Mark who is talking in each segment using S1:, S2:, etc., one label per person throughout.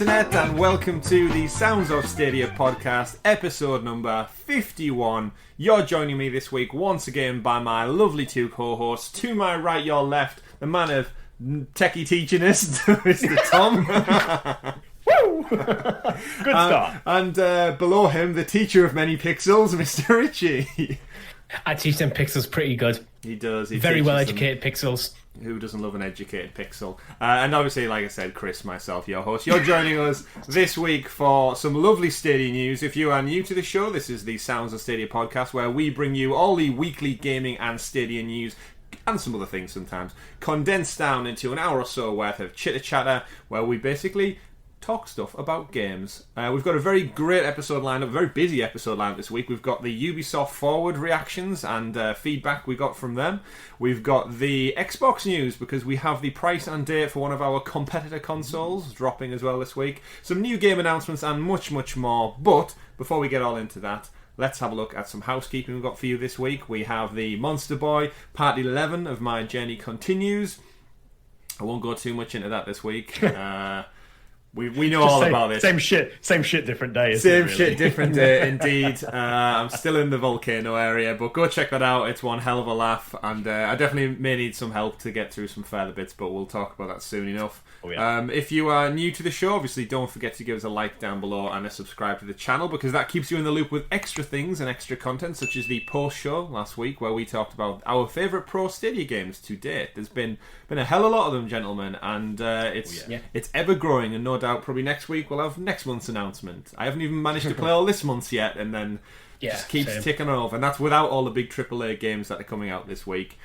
S1: Internet, and welcome to the Sounds of Stadia podcast, episode number 51. You're joining me this week once again by my lovely two co-hosts. To my right, your left, the man of techie teachiness, Mr. Tom.
S2: Woo! Good start.
S1: And below him, the teacher of many pixels, Mr. Richie.
S3: I teach them pixels pretty good.
S1: He does. He
S3: Very well educated pixels.
S1: Who doesn't love an educated pixel? And obviously, like I said, Chris, myself, your host. You're joining us this week for some lovely Stadia news. If you are new to the show, this is the Sounds of Stadia podcast, where we bring you all the weekly gaming and Stadia news, and some other things sometimes, condensed down into an hour or so worth of chitter-chatter, where we basically talk stuff about games. We've got a very great episode lineup, a very busy episode lineup this week. We've got the Ubisoft Forward reactions and feedback we got from them. We've got the Xbox news because we have the price and date for one of our competitor consoles dropping as well this week. Some new game announcements and much, much more. But before we get all into that, let's have a look at some housekeeping we've got for you this week. We have the Monster Boy Part 11 of My Journey Continues. I won't go too much into that this week. We know all about this.
S2: Same shit, different day.
S1: Same shit, different day, indeed. I'm still in the volcano area, but go check that out. It's one hell of a laugh, and I definitely may need some help to get through some further bits, but we'll talk about that soon enough.
S2: Oh, yeah.
S1: If you are new to the show, obviously don't forget to give us a like down below and a subscribe to the channel, because that keeps you in the loop with extra things and extra content, such as the post show last week where we talked about our favourite Pro Stadia games to date. There's been a hell of a lot of them, gentlemen, and it's ever growing, and no doubt probably next week we'll have next month's announcement. I haven't even managed to play all this month's yet, and then just keeps ticking over, and that's without all the big AAA games that are coming out this week.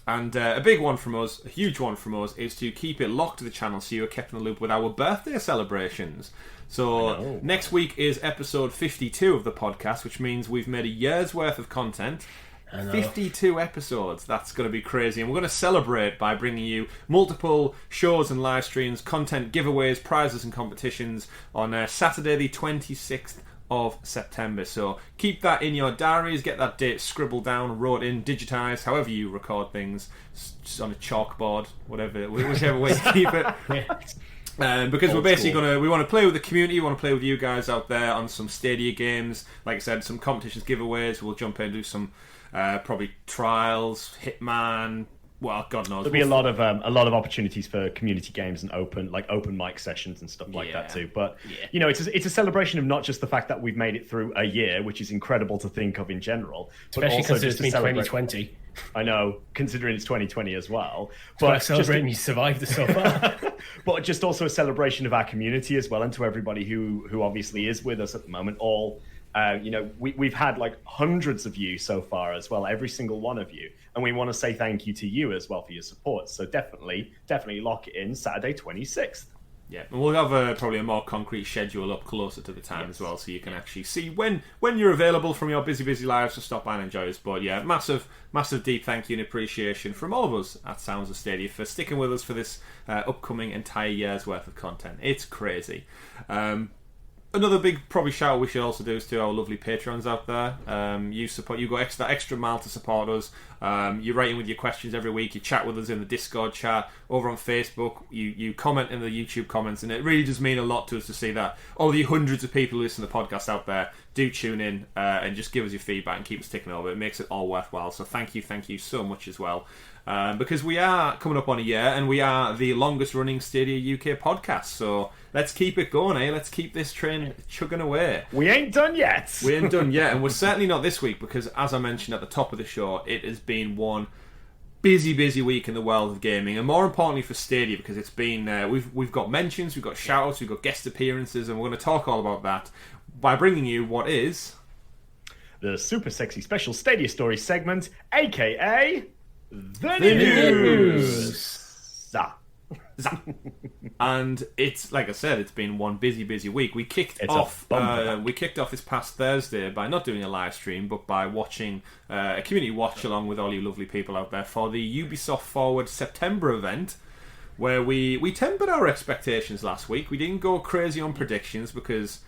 S1: And a big one from us, a huge one from us, is to keep it locked to the channel so you're kept in the loop with our birthday celebrations. So next week is episode 52 of the podcast, which means we've made a year's worth of content. 52 episodes. That's going to be crazy. And we're going to celebrate by bringing you multiple shows and live streams, content, giveaways, prizes and competitions on Saturday the 26th of September. So keep that in your diaries, get that date scribbled down, wrote in, digitized, however you record things, just on a chalkboard, whichever way you keep it. Because we're basically we want to play with the community, we want to play with you guys out there on some Stadia games. Like I said, some competitions, giveaways. We'll jump in and do some probably trials, Hitman. Well, God knows.
S2: There'll be a lot of opportunities for community games and open mic sessions and stuff like that too. But you know, it's a celebration of not just the fact that we've made it through a year, which is incredible to think of in general,
S3: especially because it's been 2020.
S2: I know, considering it's 2020 as well.
S3: But celebrating you survived so far.
S2: But just also a celebration of our community as well, and to everybody who obviously is with us at the moment. All we've had like hundreds of you so far as well, every single one of you. And we want to say thank you to you as well for your support. So definitely lock it in Saturday 26th.
S1: Yeah, and we'll have probably a more concrete schedule up closer to the time as well, so you can actually see when you're available from your busy lives to stop by and enjoy us. But yeah, massive deep thank you and appreciation from all of us at Sounds of Stadia for sticking with us for this upcoming entire year's worth of content. It's crazy. Another big probably shout we should also do is to our lovely patrons out there. You go extra mile to support us. You write in with your questions every week. You chat with us in the Discord chat, over on Facebook. You comment in the YouTube comments, and it really does mean a lot to us to see that all the hundreds of people who listen to the podcast out there do tune in and just give us your feedback and keep us ticking over. It makes it all worthwhile. So thank you so much as well. Because we are coming up on a year, and we are the longest running Stadia UK podcast, so let's keep it going, Let's keep this train chugging away.
S2: We ain't done yet,
S1: and we're certainly not this week, because as I mentioned at the top of the show, it has been one busy week in the world of gaming, and more importantly for Stadia, because it's been we've got mentions, we've got shout-outs, we've got guest appearances, and we're going to talk all about that by bringing you what is
S2: the super sexy special Stadia Story segment, aka The News.
S1: And it's, like I said, it's been one busy week. We kicked off this past Thursday by not doing a live stream, but by watching a community watch along with all you lovely people out there for the Ubisoft Forward September event, where we tempered our expectations last week. We didn't go crazy on predictions because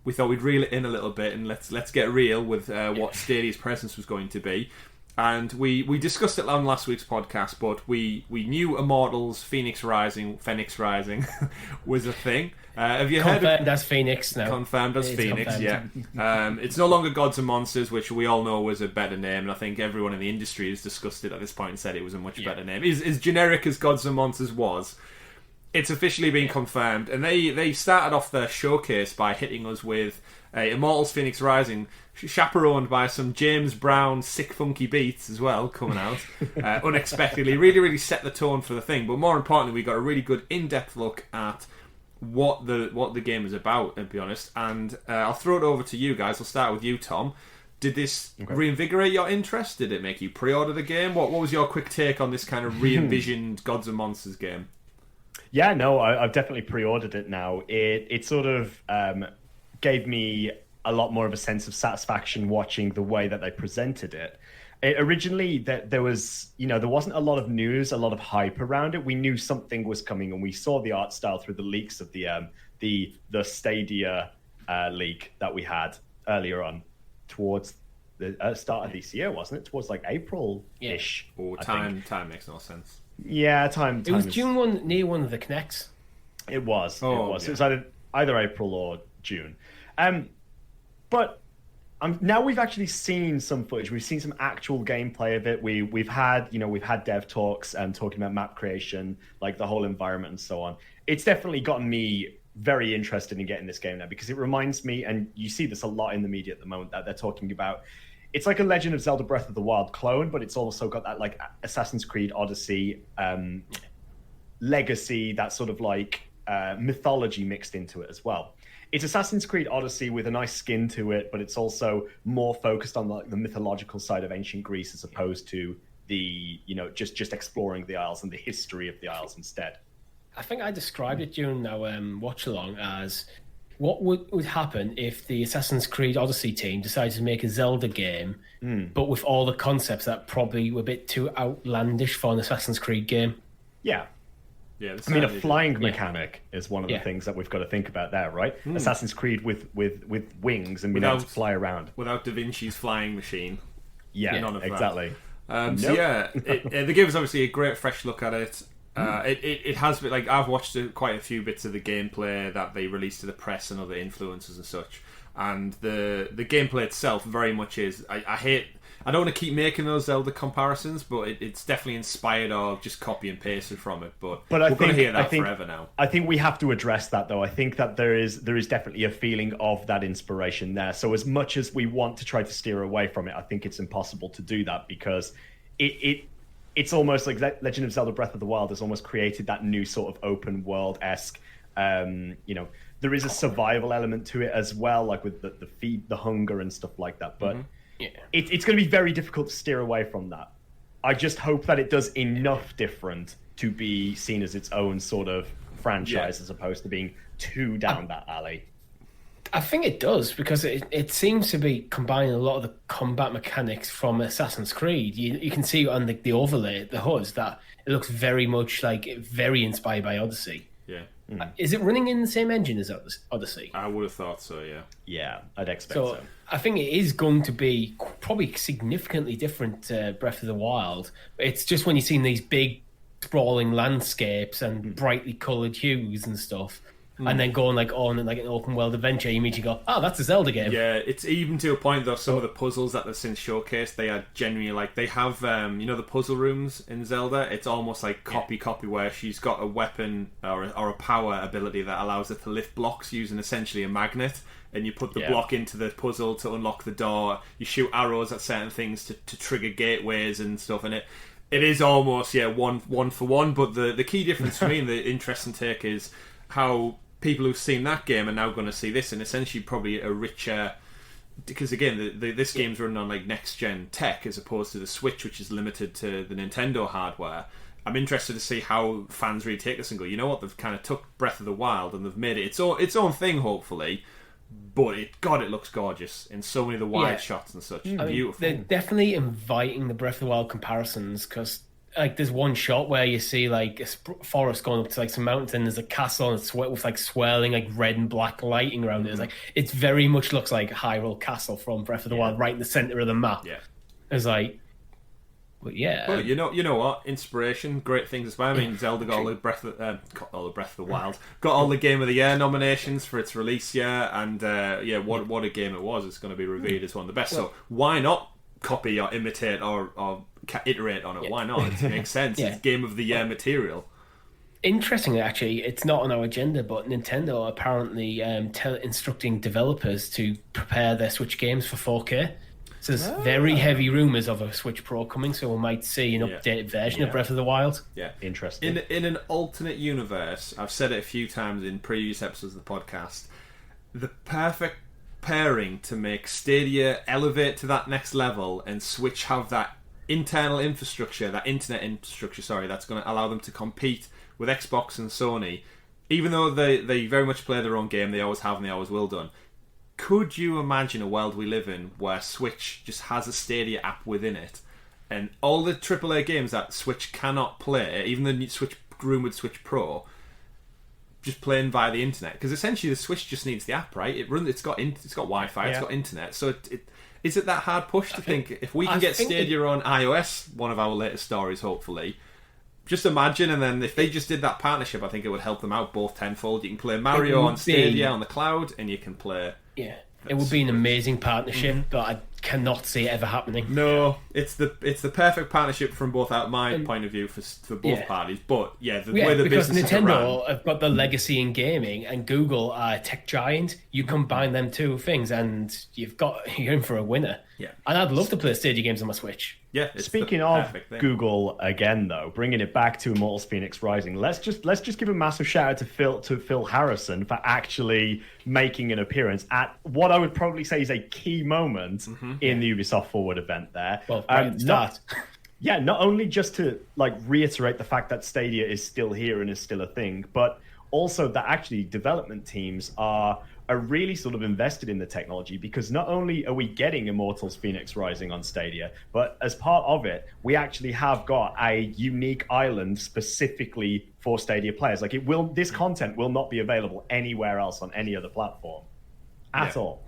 S1: we thought we'd reel it in a little bit and let's get real with what Stadia's presence was going to be. And we discussed it on last week's podcast, but we knew Immortals Phoenix Rising was a thing. Have you heard of
S3: Confirmed as Phoenix now.
S1: Confirmed as Phoenix,
S3: confirmed.
S1: yeah. It's no longer Gods and Monsters, which we all know was a better name, and I think everyone in the industry has discussed it at this point and said it was a much better name. As generic as Gods and Monsters was, it's officially been confirmed, and they started off their showcase by hitting us with Immortals Phoenix Rising, chaperoned by some James Brown sick funky beats as well coming out unexpectedly. Really set the tone for the thing, but more importantly, we got a really good in-depth look at what the game is about, to be honest. And I'll throw it over to you guys. I'll start with you, Tom. Did this reinvigorate your interest? Did it make you pre-order the game? What was your quick take on this kind of re-envisioned Gods and Monsters game?
S2: Yeah, no, I've definitely pre-ordered it now. It sort of gave me a lot more of a sense of satisfaction watching the way that they presented it. Originally, there wasn't a lot of news, a lot of hype around it. We knew something was coming, and we saw the art style through the leaks of the Stadia leak that we had earlier on towards the start of this year, wasn't it? Towards like April-ish.
S1: Yeah. Oh, time makes no sense.
S2: Yeah, time.
S3: It was June near one of the Connects.
S2: It was.
S1: Yeah.
S2: It was either April or June. But now we've actually seen some footage. We've seen some actual gameplay of it. We've had dev talks and talking about map creation, like the whole environment and so on. It's definitely gotten me very interested in getting this game now, because it reminds me, and you see this a lot in the media at the moment, that they're talking about. It's like a Legend of Zelda Breath of the Wild clone, but it's also got that like Assassin's Creed Odyssey legacy, that sort of like mythology mixed into it as well. It's Assassin's Creed Odyssey with a nice skin to it, but it's also more focused on the mythological side of ancient Greece as opposed to the, just exploring the Isles and the history of the Isles instead.
S3: I think I described it during our watch along as what would happen if the Assassin's Creed Odyssey team decided to make a Zelda game, but with all the concepts that probably were a bit too outlandish for an Assassin's Creed game.
S2: Yeah.
S1: Yeah,
S2: I mean, a flying mechanic is one of the things that we've got to think about there, right? Assassin's Creed with wings and being able to fly around.
S1: Without Da Vinci's flying machine.
S2: Yeah,
S1: none of
S2: exactly.
S1: That. So yeah, the game is obviously a great fresh look at it. It has been, like, I've watched quite a few bits of the gameplay that they released to the press and other influencers and such, and the gameplay itself very much is. I don't want to keep making those Zelda comparisons, but it's definitely inspired or just copy and pasted from it. But we're going to hear that forever now.
S2: I think we have to address that, though. I think that there is definitely a feeling of that inspiration there. So as much as we want to try to steer away from it, I think it's impossible to do that, because it's almost like Legend of Zelda Breath of the Wild has almost created that new sort of open world-esque, there is a survival element to it as well, like with the feed, the hunger and stuff like that. But it's going to be very difficult to steer away from that. I just hope that it does enough different to be seen as its own sort of franchise, as opposed to being too down that alley.
S3: I think it does, because it seems to be combining a lot of the combat mechanics from Assassin's Creed. You can see on the overlay, the HUDs, that it looks very much like very inspired by Odyssey.
S1: Yeah.
S3: Is it running in the same engine as Odyssey?
S1: I would have thought so, yeah.
S2: Yeah, I'd expect so.
S3: I think it is going to be probably significantly different to Breath of the Wild. It's just when you've seen these big sprawling landscapes and brightly coloured hues and stuff, and then going on like an open world adventure, you immediately go, oh, that's a Zelda game.
S1: Yeah, it's even to a point though, some of the puzzles that they've since showcased, they are genuinely like, they have the puzzle rooms in Zelda. It's almost like copy where she's got a weapon or a power ability that allows her to lift blocks using essentially a magnet, and you put the block into the puzzle to unlock the door. You shoot arrows at certain things to trigger gateways and stuff, and it is almost one for one. But the key difference for me and the interesting take is how people who've seen that game are now going to see this, and essentially probably a richer, because again this game's running on like next gen tech as opposed to the Switch, which is limited to the Nintendo hardware. I'm interested to see how fans really take this and go, you know what, they've kind of took Breath of the Wild and they've made it its own thing, hopefully, but it looks gorgeous in so many of the wide shots and such. Beautiful.
S3: They're definitely inviting the Breath of the Wild comparisons, because like there's one shot where you see like a forest going up to like some mountains, and there's a castle and it's with like swirling like red and black lighting around it. It's like, it very much looks like Hyrule Castle from Breath of the Wild, right in the center of the map.
S1: Yeah,
S3: it's like But yeah,
S1: But you know what? Inspiration, great things as well. I mean, Zelda got all the Breath of the Wild, got all the Game of the Year nominations for its release year, and what a game it was. It's going to be revered as one of the best. So why not copy or imitate or iterate on it? Why not? It makes sense. It's Game of the Year material.
S3: Interestingly, actually, it's not on our agenda, but Nintendo are apparently instructing developers to prepare their Switch games for 4K. So there's very heavy rumours of a Switch Pro coming, so we might see an updated version of Breath of the Wild.
S1: Yeah,
S2: interesting.
S1: In an alternate universe, I've said it a few times in previous episodes of the podcast, the perfect pairing to make Stadia elevate to that next level and Switch have that internal infrastructure, that internet infrastructure, that's going to allow them to compete with Xbox and Sony, even though they very much play their own game, they always have and they always will done. Could you imagine a world we live in where Switch just has a Stadia app within it, and all the AAA games that Switch cannot play, even the Switch rumored Switch Pro, just playing via the internet? Because essentially the Switch just needs the app, right? It's got Wi-Fi, it's got internet. So is it that hard push to think if we can get Stadia on iOS, one of our latest stories, hopefully? Just imagine, and then if they just did that partnership, I think it would help them out both tenfold. You can play Mario on Stadia on the cloud, and you can play.
S3: Yeah, it would be an amazing partnership, but I cannot see it ever happening.
S1: No, it's the perfect partnership from both out my point of view for both parties. But the way the
S3: because
S1: business
S3: Nintendo have got the legacy in gaming, and Google are a tech giant. You combine them two things, and you're in for a winner. Yeah, and I'd love to play Stadia games on my Switch.
S1: Yeah.
S2: Speaking of Google again, though, bringing it back to Immortals Phoenix Rising, let's just give a massive shout out to Phil Harrison for actually making an appearance at what I would probably say is a key moment in the Ubisoft Forward event there.
S3: Well, not
S2: only just to reiterate the fact that Stadia is still here and is still a thing, but also that actually development teams are really sort of invested in the technology, because not only are we getting Immortals Phoenix Rising on Stadia, but as part of it, we actually have got a unique island specifically for Stadia players. This content will not be available anywhere else on any other platform at all.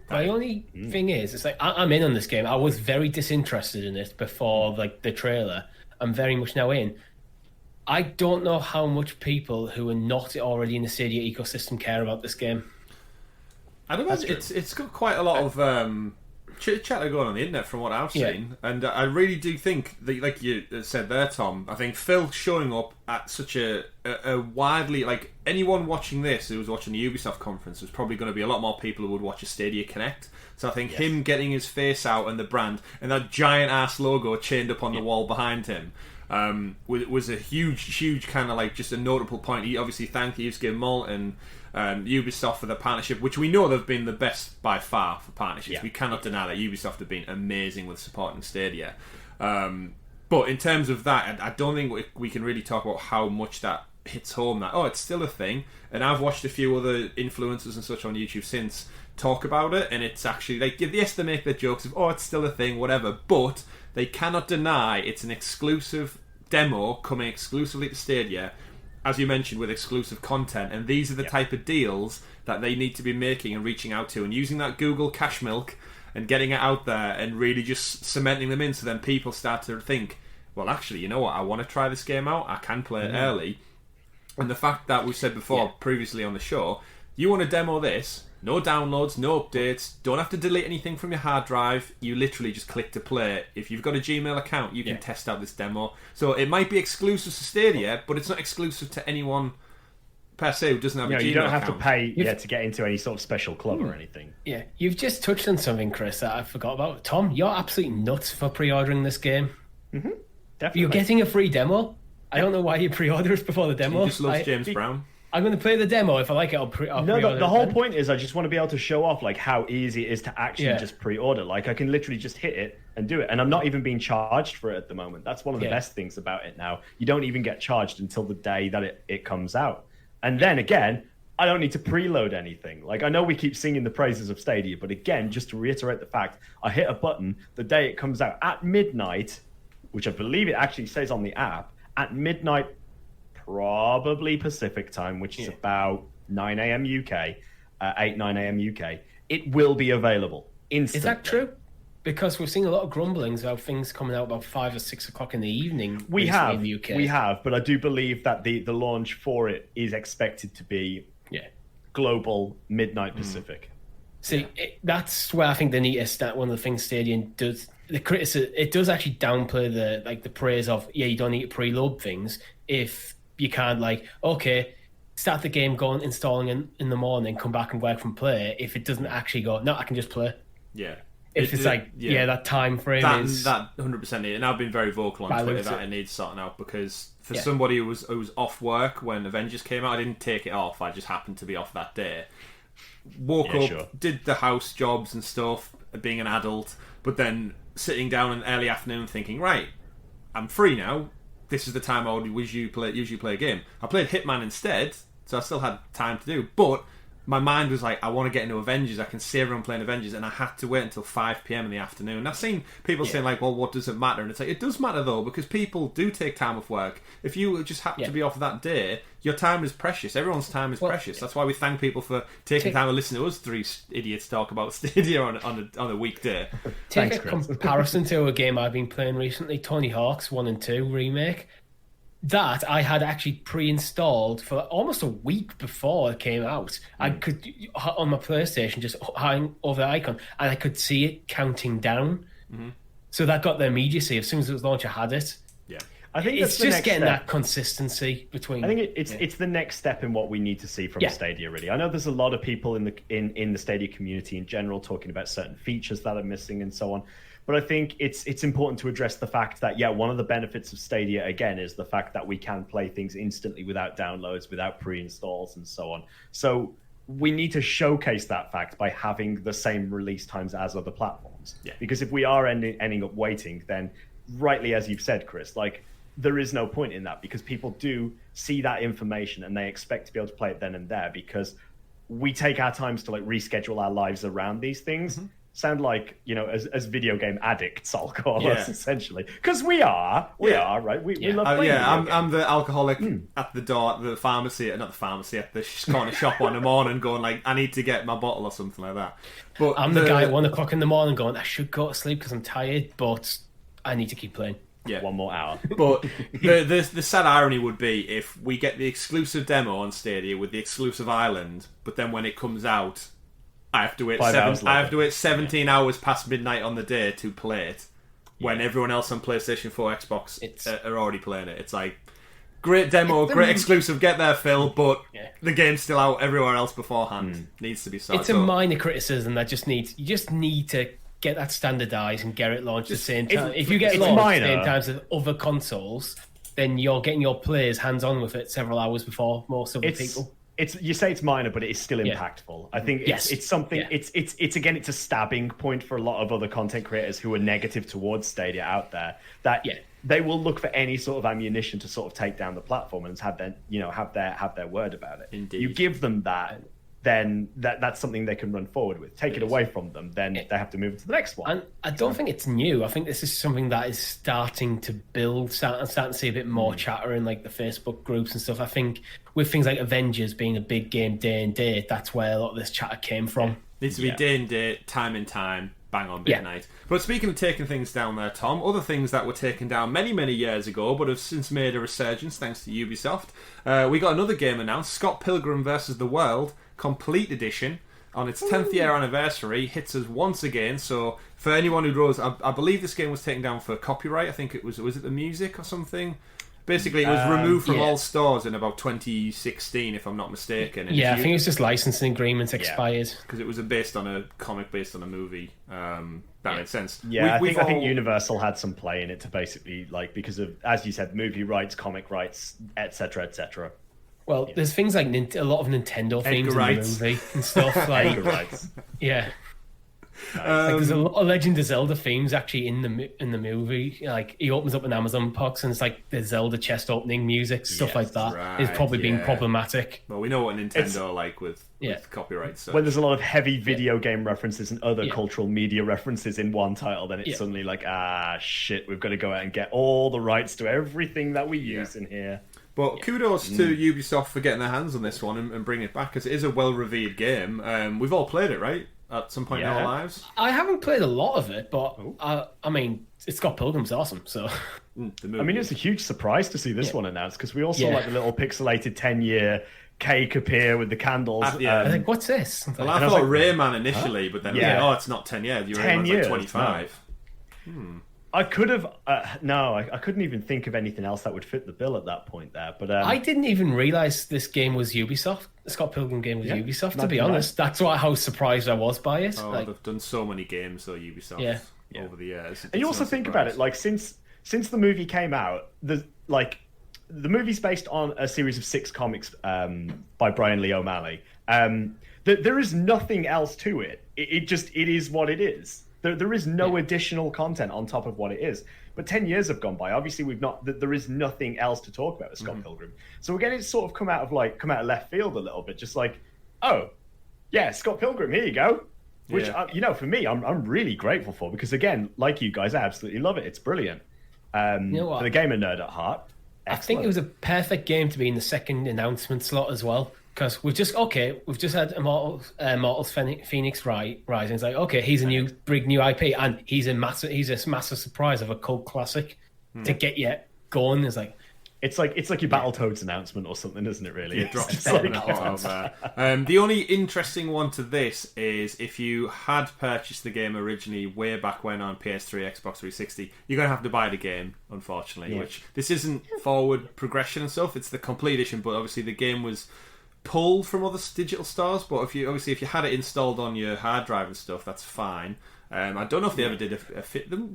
S3: My only thing is, it's I'm in on this game. I was very disinterested in it before the trailer. I'm very much now in. I don't know how much people who are not already in the Stadia ecosystem care about this game.
S1: I don't know. It's got quite a lot of chit-chat going on the internet from what I've seen, and I really do think that, like you said there, Tom, I think Phil showing up at such a widely, anyone watching this who was watching the Ubisoft conference, was probably going to be a lot more people who would watch a Stadia Connect. So I think him getting his face out and the brand and that giant ass logo chained up on the wall behind him was a huge kind of just a notable point. He obviously thanked Yusuke Malt and Ubisoft for the partnership, which we know they've been the best by far for partnerships. Yeah. We cannot deny that Ubisoft have been amazing with supporting Stadia. But in terms of that, I don't think we can really talk about how much that hits home that, it's still a thing. And I've watched a few other influencers and such on YouTube since talk about it, and it's actually, yes, they make their jokes of, it's still a thing, whatever, but they cannot deny it's an exclusive demo coming exclusively to Stadia, as you mentioned, with exclusive content, and these are the type of deals that they need to be making and reaching out to, and using that Google cash milk and getting it out there and really just cementing them in, so then people start to think, well, actually, you know what, I want to try this game out, I can play it early. And the fact that we've said before, previously on the show, you want to demo this, no downloads, no updates, don't have to delete anything from your hard drive, you literally just click to play. If you've got a Gmail account, you can test out this demo. So it might be exclusive to Stadia, but it's not exclusive to anyone per se who doesn't have a Gmail account.
S2: You don't have to pay to get into any sort of special club or anything.
S3: Yeah, you've just touched on something, Chris, that I forgot about. Tom, you're absolutely nuts for pre-ordering this game.
S2: Mm-hmm. Definitely.
S3: You're getting a free demo. I don't know why you pre-order it before the demo.
S1: He just loves James Brown.
S3: I'm going to play the demo. If I like it, I'll pre-order it.
S2: The whole point is I just want to be able to show off how easy it is to actually just pre-order. I can literally just hit it and do it. And I'm not even being charged for it at the moment. That's one of the best things about it now. You don't even get charged until the day that it comes out. And then again, I don't need to preload anything. I know we keep singing the praises of Stadia, but again, just to reiterate the fact, I hit a button the day it comes out at midnight, which I believe it actually says on the app, at midnight, probably Pacific time, which is about 9 a.m. UK, 8, 9 a.m. UK. It will be available instantly.
S3: Is that true? because we've seen a lot of grumblings about things coming out about 5 or 6 o'clock in the evening.
S2: We
S3: recently
S2: have,
S3: in the UK.
S2: we have, but I do believe that the launch for it is expected to be global midnight Pacific.
S3: See, that's where I think they need to start. One of the things Stadia does, it does actually downplay the praise of you don't need to preload things if you can't start the game, go and installing in the morning, come back and work from play. If it doesn't actually go, no, I can just play.
S1: Yeah.
S3: If that time frame is
S1: that 100% needed, and I've been very vocal on Twitter that it needs sorting out, because for somebody who was off work when Avengers came out, I didn't take it off. I just happened to be off that day. Woke up, did the house jobs and stuff, being an adult, but then sitting down in early afternoon thinking, right, I'm free now. This is the time I would usually play a game. I played Hitman instead, so I still had time to do, but my mind was like, I want to get into Avengers. I can see everyone playing Avengers, and I had to wait until 5 p.m. in the afternoon. And I've seen people saying, like, well, what does it matter? And it's like, it does matter, though, because people do take time off work. If you just happen to be off that day, your time is precious. Everyone's time is precious. That's why we thank people for taking time to listen to us three idiots talk about Stadia on a weekday.
S3: Take a comparison to a game I've been playing recently, Tony Hawk's 1 and 2 remake. That I had actually pre-installed for almost a week before it came out. I could, on my PlayStation, just hang over the icon, and I could see it counting down. So that got the immediacy. As soon as it was launched, I had it.
S2: Yeah, I think
S3: it's just getting that consistency between.
S2: I think it's the next step in what we need to see from Stadia. Really, I know there's a lot of people in the Stadia community in general talking about certain features that are missing and so on. But I think it's important to address the fact that, one of the benefits of Stadia, again, is the fact that we can play things instantly without downloads, without pre-installs, and so on. So we need to showcase that fact by having the same release times as other platforms. Yeah. Because if we are ending up waiting, then rightly, as you've said, Chris, there is no point in that, because people do see that information and they expect to be able to play it then and there, because we take our times to reschedule our lives around these things. Sound like, as video game addicts, I'll call us, essentially. Because we are, right? We love playing video games.
S1: I'm the alcoholic at the door, at the pharmacy, not the pharmacy, at the corner shop on the morning going, I need to get my bottle or something like that. But
S3: I'm the guy at 1 o'clock in the morning going, I should go to sleep because I'm tired, but I need to keep playing.
S2: Yeah. 1 more hour.
S1: But the sad irony would be if we get the exclusive demo on Stadia with the exclusive island, but then when it comes out, I have to wait 17 hours past midnight on the day to play it, when everyone else on PlayStation 4, Xbox are already playing it. It's like, great demo, great exclusive, get there, Phil, but the game's still out everywhere else beforehand. Needs to be sorted.
S3: It's a minor criticism that you just need to get that standardised and get it launched at the same time. If you get it launched at the same time as other consoles, then you're getting your players hands-on with it several hours before most other people.
S2: You say it's minor, but it is still impactful. I think it's something. Yeah. It's a stabbing point for a lot of other content creators who are negative towards Stadia out there. That they will look for any sort of ammunition to sort of take down the platform and have their word about it.
S1: Indeed.
S2: You give them that, then that's something they can run forward with. Take it away from them, then they have to move to the next one.
S3: And I don't think it's new. I think this is something that is starting to build, starting to see a bit more chatter in the Facebook groups and stuff. I think with things like Avengers being a big game day and date, that's where a lot of this chatter came from.
S1: Needs to be day and date, time and time, bang on midnight. But speaking of taking things down there, Tom, other things that were taken down many, many years ago, but have since made a resurgence thanks to Ubisoft. We got another game announced, Scott Pilgrim vs. the World, Complete Edition, on its 10th year anniversary, hits us once again. So for anyone who knows, I believe this game was taken down for copyright. I think it was it the music or something? Basically, it was removed from all stores in about 2016, if I'm not mistaken.
S3: And I think it was just licensing agreements expired.
S1: Because it was based on a comic based on a movie. That makes sense.
S2: Yeah, I think Universal had some play in it to basically, because of, as you said, movie rights, comic rights, etc., etc.
S3: Well, there's things like a lot of Nintendo themes in the movie and stuff.
S2: Edgar rights.
S3: Yeah. Nice. There's a lot of Legend of Zelda themes actually in the movie. He opens up an Amazon box and it's the Zelda chest opening music, stuff like that. Is probably being problematic.
S1: Well, we know what Nintendo with copyright. So.
S2: When there's a lot of heavy video game references and other cultural media references in one title, then it's suddenly shit, we've got to go out and get all the rights to everything that we use in here.
S1: But kudos to Ubisoft for getting their hands on this one and bringing it back, because it is a well-revered game. We've all played it, right? at some point in our lives?
S3: I haven't played a lot of it, but I mean, Scott Pilgrim's awesome. So,
S2: I mean, it's a huge surprise to see this one announced because we all saw like the little pixelated 10-year cake appear with the candles.
S3: I think, what's this?
S1: Well, I thought Rayman initially, but then it's not 10 years.
S2: 10
S1: years, like 25.
S2: No. I could have I couldn't even think of anything else that would fit the bill at that point there. But
S3: I didn't even realize this game was Ubisoft. The Scott Pilgrim game was Ubisoft. To be honest, that's how surprised I was by it.
S1: Oh, they've done so many games though, Ubisoft, over the years.
S2: And you also think about it, like since the movie came out, the movie's based on a series of 6 comics by Brian Lee O'Malley. There is nothing else to it. It is what it is. There is no additional content on top of what it is. But 10 years have gone by. Obviously, there is nothing else to talk about with Scott Pilgrim. So again, it's sort of come out of left field a little bit. Just like, oh, yeah, Scott Pilgrim, here you go. Which for me, I'm really grateful for because again, like you guys, I absolutely love it. It's brilliant. You know what? For the gamer nerd at heart. Excellent.
S3: I think it was a perfect game to be in the second announcement slot as well. Because we've just had Immortals Phoenix Rising. It's like, okay, he's a new big new IP, and he's a massive surprise of a cult classic to get you going. It's like your Battletoads announcement or something, isn't it? Really,
S1: it drops the only interesting one to this is if you had purchased the game originally way back when on PS3, Xbox 360, you're gonna have to buy the game, unfortunately. Which this isn't forward progression and stuff; it's the complete edition. But obviously, the game was pulled from other digital stores, but if you had it installed on your hard drive and stuff, that's fine. I don't know if they ever did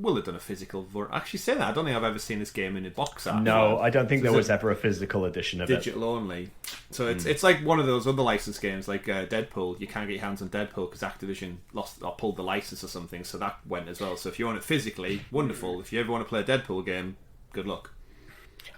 S1: will have done a physical. Actually, say that I don't think I've ever seen this game in a box art.
S2: No, I don't think there was ever a physical edition of
S1: digital only. So it's like one of those other license games, like Deadpool. You can't get your hands on Deadpool because Activision lost or pulled the license or something, so that went as well. So if you want it physically, wonderful. If you ever want to play a Deadpool game, good luck.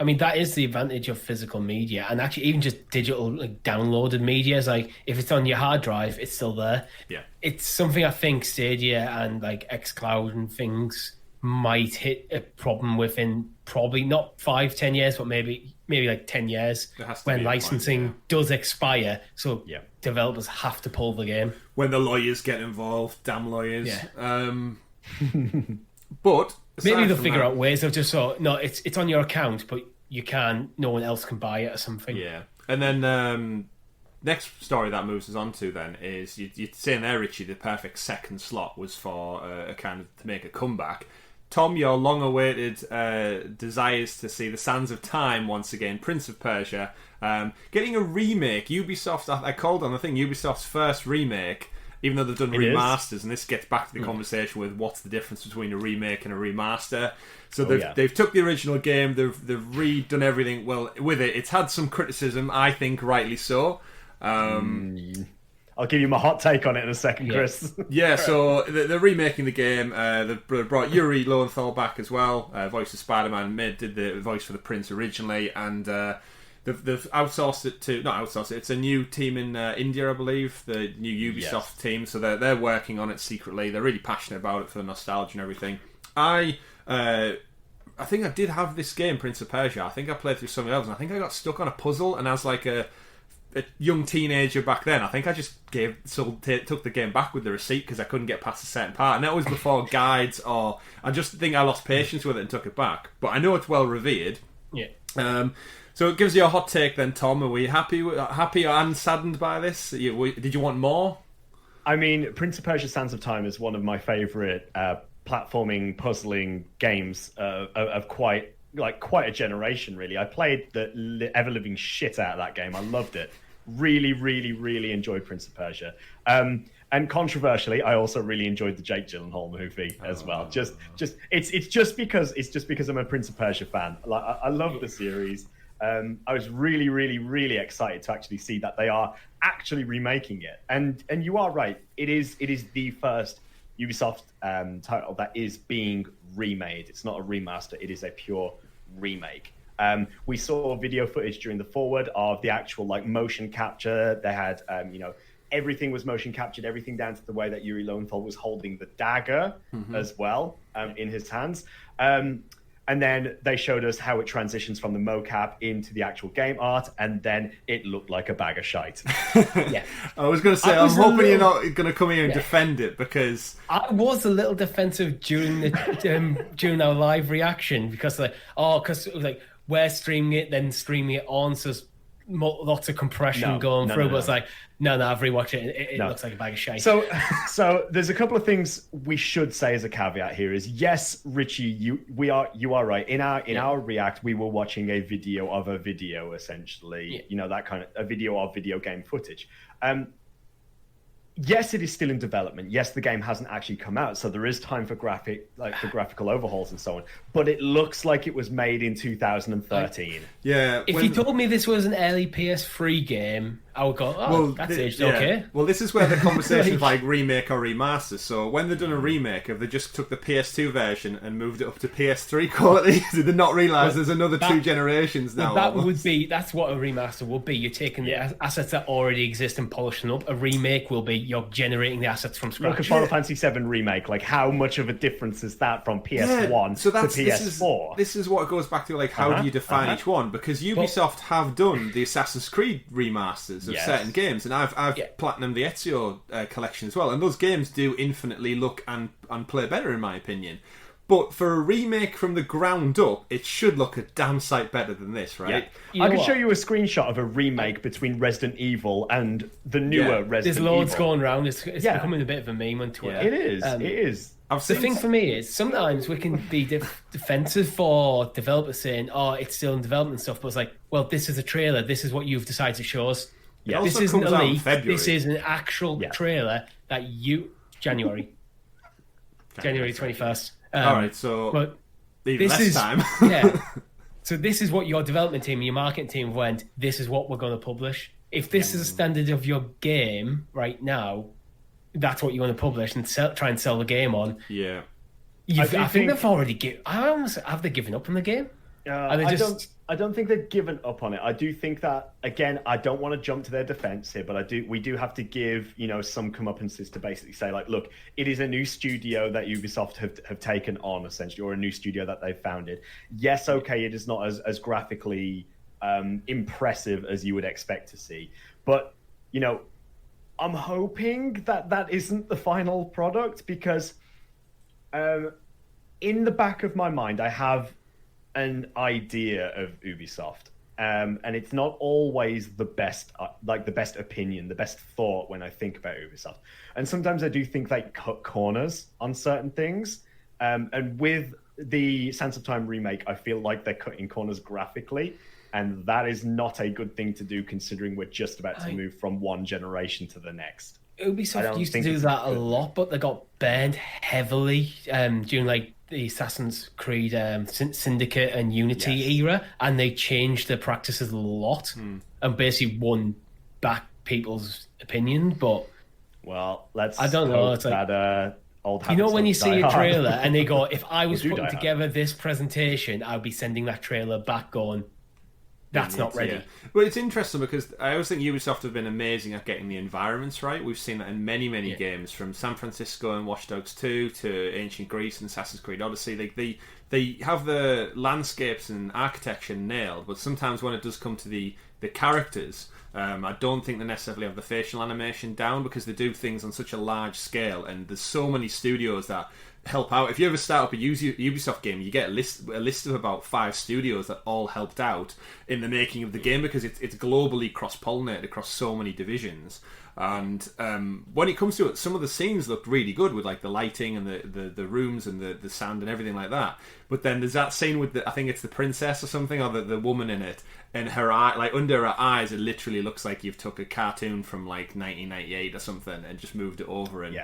S3: I mean, that is the advantage of physical media, and actually even just digital downloaded media is like if it's on your hard drive, it's still there.
S1: Yeah,
S3: it's something I think Stadia and like xCloud and things might hit a problem within probably not 5-10 years, but maybe like 10 years when licensing does expire. So developers have to pull the game
S1: when the lawyers get involved. Damn lawyers. Yeah. But
S3: maybe they'll figure out ways of just it's on your account, but no one else can buy it or something.
S1: Yeah. And then next story that moves us on to then is you're saying there, Richie, the perfect second slot was for a kind of to make a comeback. Tom, your long-awaited desires to see the Sands of Time once again, Prince of Persia, getting a remake. Ubisoft, I called on the thing, Ubisoft's first remake. Even though they've done remasters, and this gets back to the conversation with what's the difference between a remake and a remaster. So they've took the original game, they've redone everything well with it. It's had some criticism, I think, rightly so.
S2: I'll give you my hot take on it in a second, Chris.
S1: Yeah, so they're remaking the game. They've brought Yuri Lowenthal back as well, voice of Spider-Man. Did the voice for the Prince originally, and They've outsourced it to it's a new team in India, I believe, the new Ubisoft team. So they're working on it secretly. They're really passionate about it for the nostalgia and everything. I think I did have this game, Prince of Persia. I think I played through something else, and I think I got stuck on a puzzle. And as like a young teenager back then, I think I just took the game back with the receipt because I couldn't get past a certain part, and that was before guides. Or I just think I lost patience with it and took it back. But I know it's well revered.
S3: Yeah.
S1: So it gives you a hot take then, Tom. Are we happy and saddened by this? Did you want more?
S2: I mean, Prince of Persia: Sands of Time is one of my favourite platforming, puzzling games of quite a generation, really. I played the ever-living shit out of that game. I loved it. Really, really, really enjoyed Prince of Persia. And controversially, I also really enjoyed the Jake Gyllenhaal movie as well. It's just because I'm a Prince of Persia fan. Like I love the series. I was really, really, really excited to actually see that they are actually remaking it. And you are right. It is the first Ubisoft title that is being remade. It's not a remaster. It is a pure remake. We saw video footage during the Forward of the actual motion capture. They had everything was motion captured, everything down to the way that Yuri Lowenthal was holding the dagger as well in his hands. And then they showed us how it transitions from the mocap into the actual game art, and then it looked like a bag of shite.
S3: Yeah,
S1: I was going to say, I'm hoping you're not going to come here and defend it, because
S3: I was a little defensive during the during our live reaction, because because it was like we're streaming it, then streaming it on, so there's lots of compression going through. But it's like, no, I've rewatched it. It looks like a bag of shit.
S2: So there's a couple of things we should say as a caveat here. Is yes, Richie, you are right. In our react, we were watching a video of a video, essentially. You know, that kind of a video of video game footage. Yes, it is still in development. Yes, the game hasn't actually come out, so there is time for graphical overhauls and so on. But it looks like it was made in 2013.
S3: If you told me this was an early PS3 game, I would go, that's aged okay.
S1: Well, this is where the conversation is like remake or remaster. So when they've done a remake, if they just took the PS2 version and moved it up to PS3 quality, did they not realise there's another 2 generations now?
S3: That's what a remaster would be. You're taking the assets that already exist and polishing up. A remake will be you're generating the assets from scratch.
S2: Look at Final Fantasy VII Remake. Like, how much of a difference is that from PS1 to PS4?
S1: This is what goes back to, like, how do you define each one? Because Ubisoft have done the Assassin's Creed remasters of certain games, and I've platinumed the Ezio collection as well, and those games do infinitely look and play better, in my opinion. But for a remake from the ground up, it should look a damn sight better than this, right?
S2: I can show you a screenshot of a remake between Resident Evil and the newer Resident Evil.
S3: There's loads going around. It's becoming a bit of a meme on Twitter.
S2: It is.
S3: The thing for me is sometimes we can be defensive for developers saying, it's still in development and stuff, but it's like, well, this is a trailer. This is what you've decided to show us.
S1: Yeah.
S3: This isn't a leak. This is an actual trailer that January 21st.
S1: All right, so
S3: but
S1: even less time.
S3: So this is what your development team, your marketing team went, this is what we're going to publish. If this is a standard of your game right now, that's what you want to publish and try and sell the game on.
S1: Yeah.
S3: I think they've already have they given up on the game?
S2: I don't think they've given up on it. I do think that, again, I don't want to jump to their defense here, but we do have to give, some comeuppances to basically say, like, look, it is a new studio that Ubisoft have taken on, essentially, or a new studio that they've founded. Yes, okay, it is not as graphically impressive as you would expect to see, but, I'm hoping that isn't the final product, because in the back of my mind, I have an idea of Ubisoft, and it's not always the best opinion, the best thought when I think about Ubisoft. And sometimes I do think they cut corners on certain things. And with the Sands of Time remake, I feel like they're cutting corners graphically, and that is not a good thing to do, considering we're just about to move from one generation to the next.
S3: Ubisoft used to do that a lot, but they got banned heavily during the Assassin's Creed Syndicate and Unity era, and they changed their practices a lot and basically won back people's opinion. But
S2: I don't know. It's that old habits
S3: when you see a trailer and they go, if I was putting together this presentation, I'd be sending that trailer back going, that's not ready.
S1: Well, it's interesting because I always think Ubisoft have been amazing at getting the environments right. We've seen that in many games, from San Francisco and Watch Dogs 2 to Ancient Greece and Assassin's Creed Odyssey. They have the landscapes and architecture nailed, but sometimes when it does come to the characters, I don't think they necessarily have the facial animation down, because they do things on such a large scale, and there's so many studios that help out. If you ever start up a Ubisoft game, you get a list of about 5 studios that all helped out in the making of the game, because it's globally cross-pollinated across so many divisions. And when it comes to it, some of the scenes looked really good with, like, the lighting and the rooms and the sand and everything like that. But then there's that scene with I think it's the princess or something, or the woman in it, and her eye, like, under her eyes, it literally looks like you've took a cartoon from like 1998 or something and just moved it over, and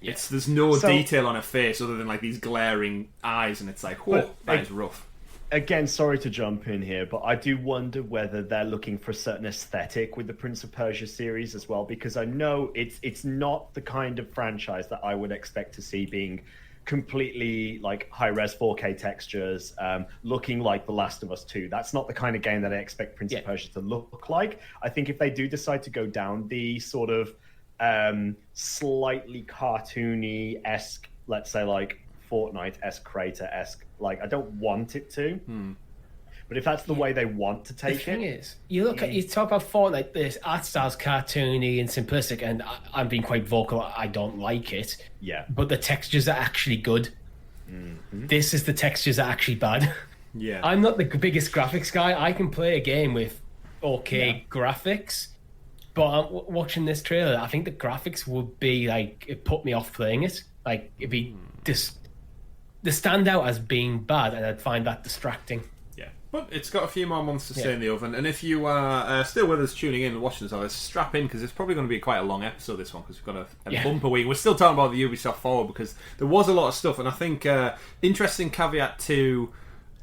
S1: there's no detail on her face other than like these glaring eyes, and it's like, whoa, that is rough.
S2: Again, sorry to jump in here, but I do wonder whether they're looking for a certain aesthetic with the Prince of Persia series as well, because I know it's not the kind of franchise that I would expect to see being completely like high-res 4K textures, looking like The Last of Us 2. That's not the kind of game that I expect Prince of Persia to look like. I think if they do decide to go down the sort of slightly cartoony-esque, let's say, like Fortnite-esque, Crater-esque. Like, I don't want it to. But if that's the way they want to take
S3: the thing is, you talk about Fortnite, this art style's cartoony and simplistic, and I'm being quite vocal, I don't like it.
S2: Yeah.
S3: But the textures are actually good. This is the textures are actually bad.
S1: Yeah.
S3: I'm not the biggest graphics guy. I can play a game with okay graphics, but I'm watching this trailer, I think the graphics would be like, it put me off playing it. Like, it'd be just the standout as being bad, and I'd find that distracting.
S1: Yeah, but it's got a few more months to stay in the oven, and if you are still with us tuning in and watching this, strap in, because it's probably going to be quite a long episode, this one, because we've got a bumper week. We're still talking about the Ubisoft Forward, because there was a lot of stuff, and I think interesting caveat to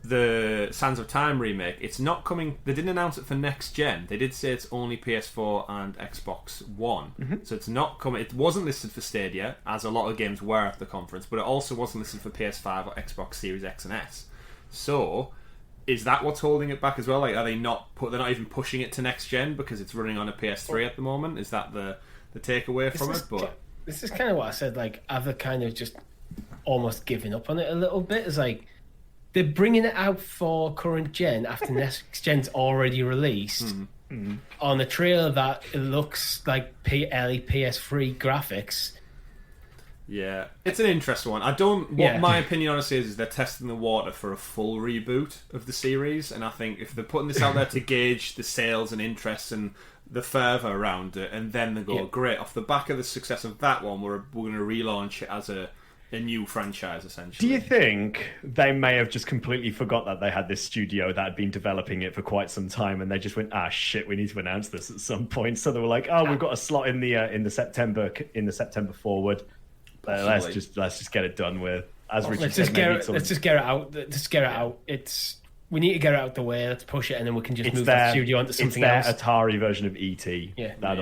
S1: the Sands of Time remake, it's not coming, they didn't announce it for next gen. They did say it's only PS4 and Xbox One, so it's not coming. It wasn't listed for Stadia, as a lot of games were at the conference, but it also wasn't listed for PS5 or Xbox Series X and S. So is that what's holding it back as well? Like, are they not they're not even pushing it to next gen because it's running on a PS3 at the moment? Is that the takeaway from it? But
S3: this is kind of what I said, like, I've kind of just almost given up on it a little bit. It's like, they're bringing it out for current gen after next gen's already released on a trailer that it looks like early PS3 graphics.
S1: Yeah, it's an interesting one. My opinion honestly is they're testing the water for a full reboot of the series, and I think if they're putting this out there to gauge the sales and interest and the fervour around it, and then they go, great, off the back of the success of that one, we're going to relaunch it as a new franchise, essentially.
S2: Do you think they may have just completely forgot that they had this studio that had been developing it for quite some time, and they just went, shit, we need to announce this at some point? So they were like, we've got a slot in the September Forward. Let's just get it done with. As Richie said,
S3: let's just get it out. Let's get it out. We need to get it out the way. Let's push it, and then we can just move the studio onto something else.
S2: It's their Atari version of ET.
S3: Yeah,
S2: that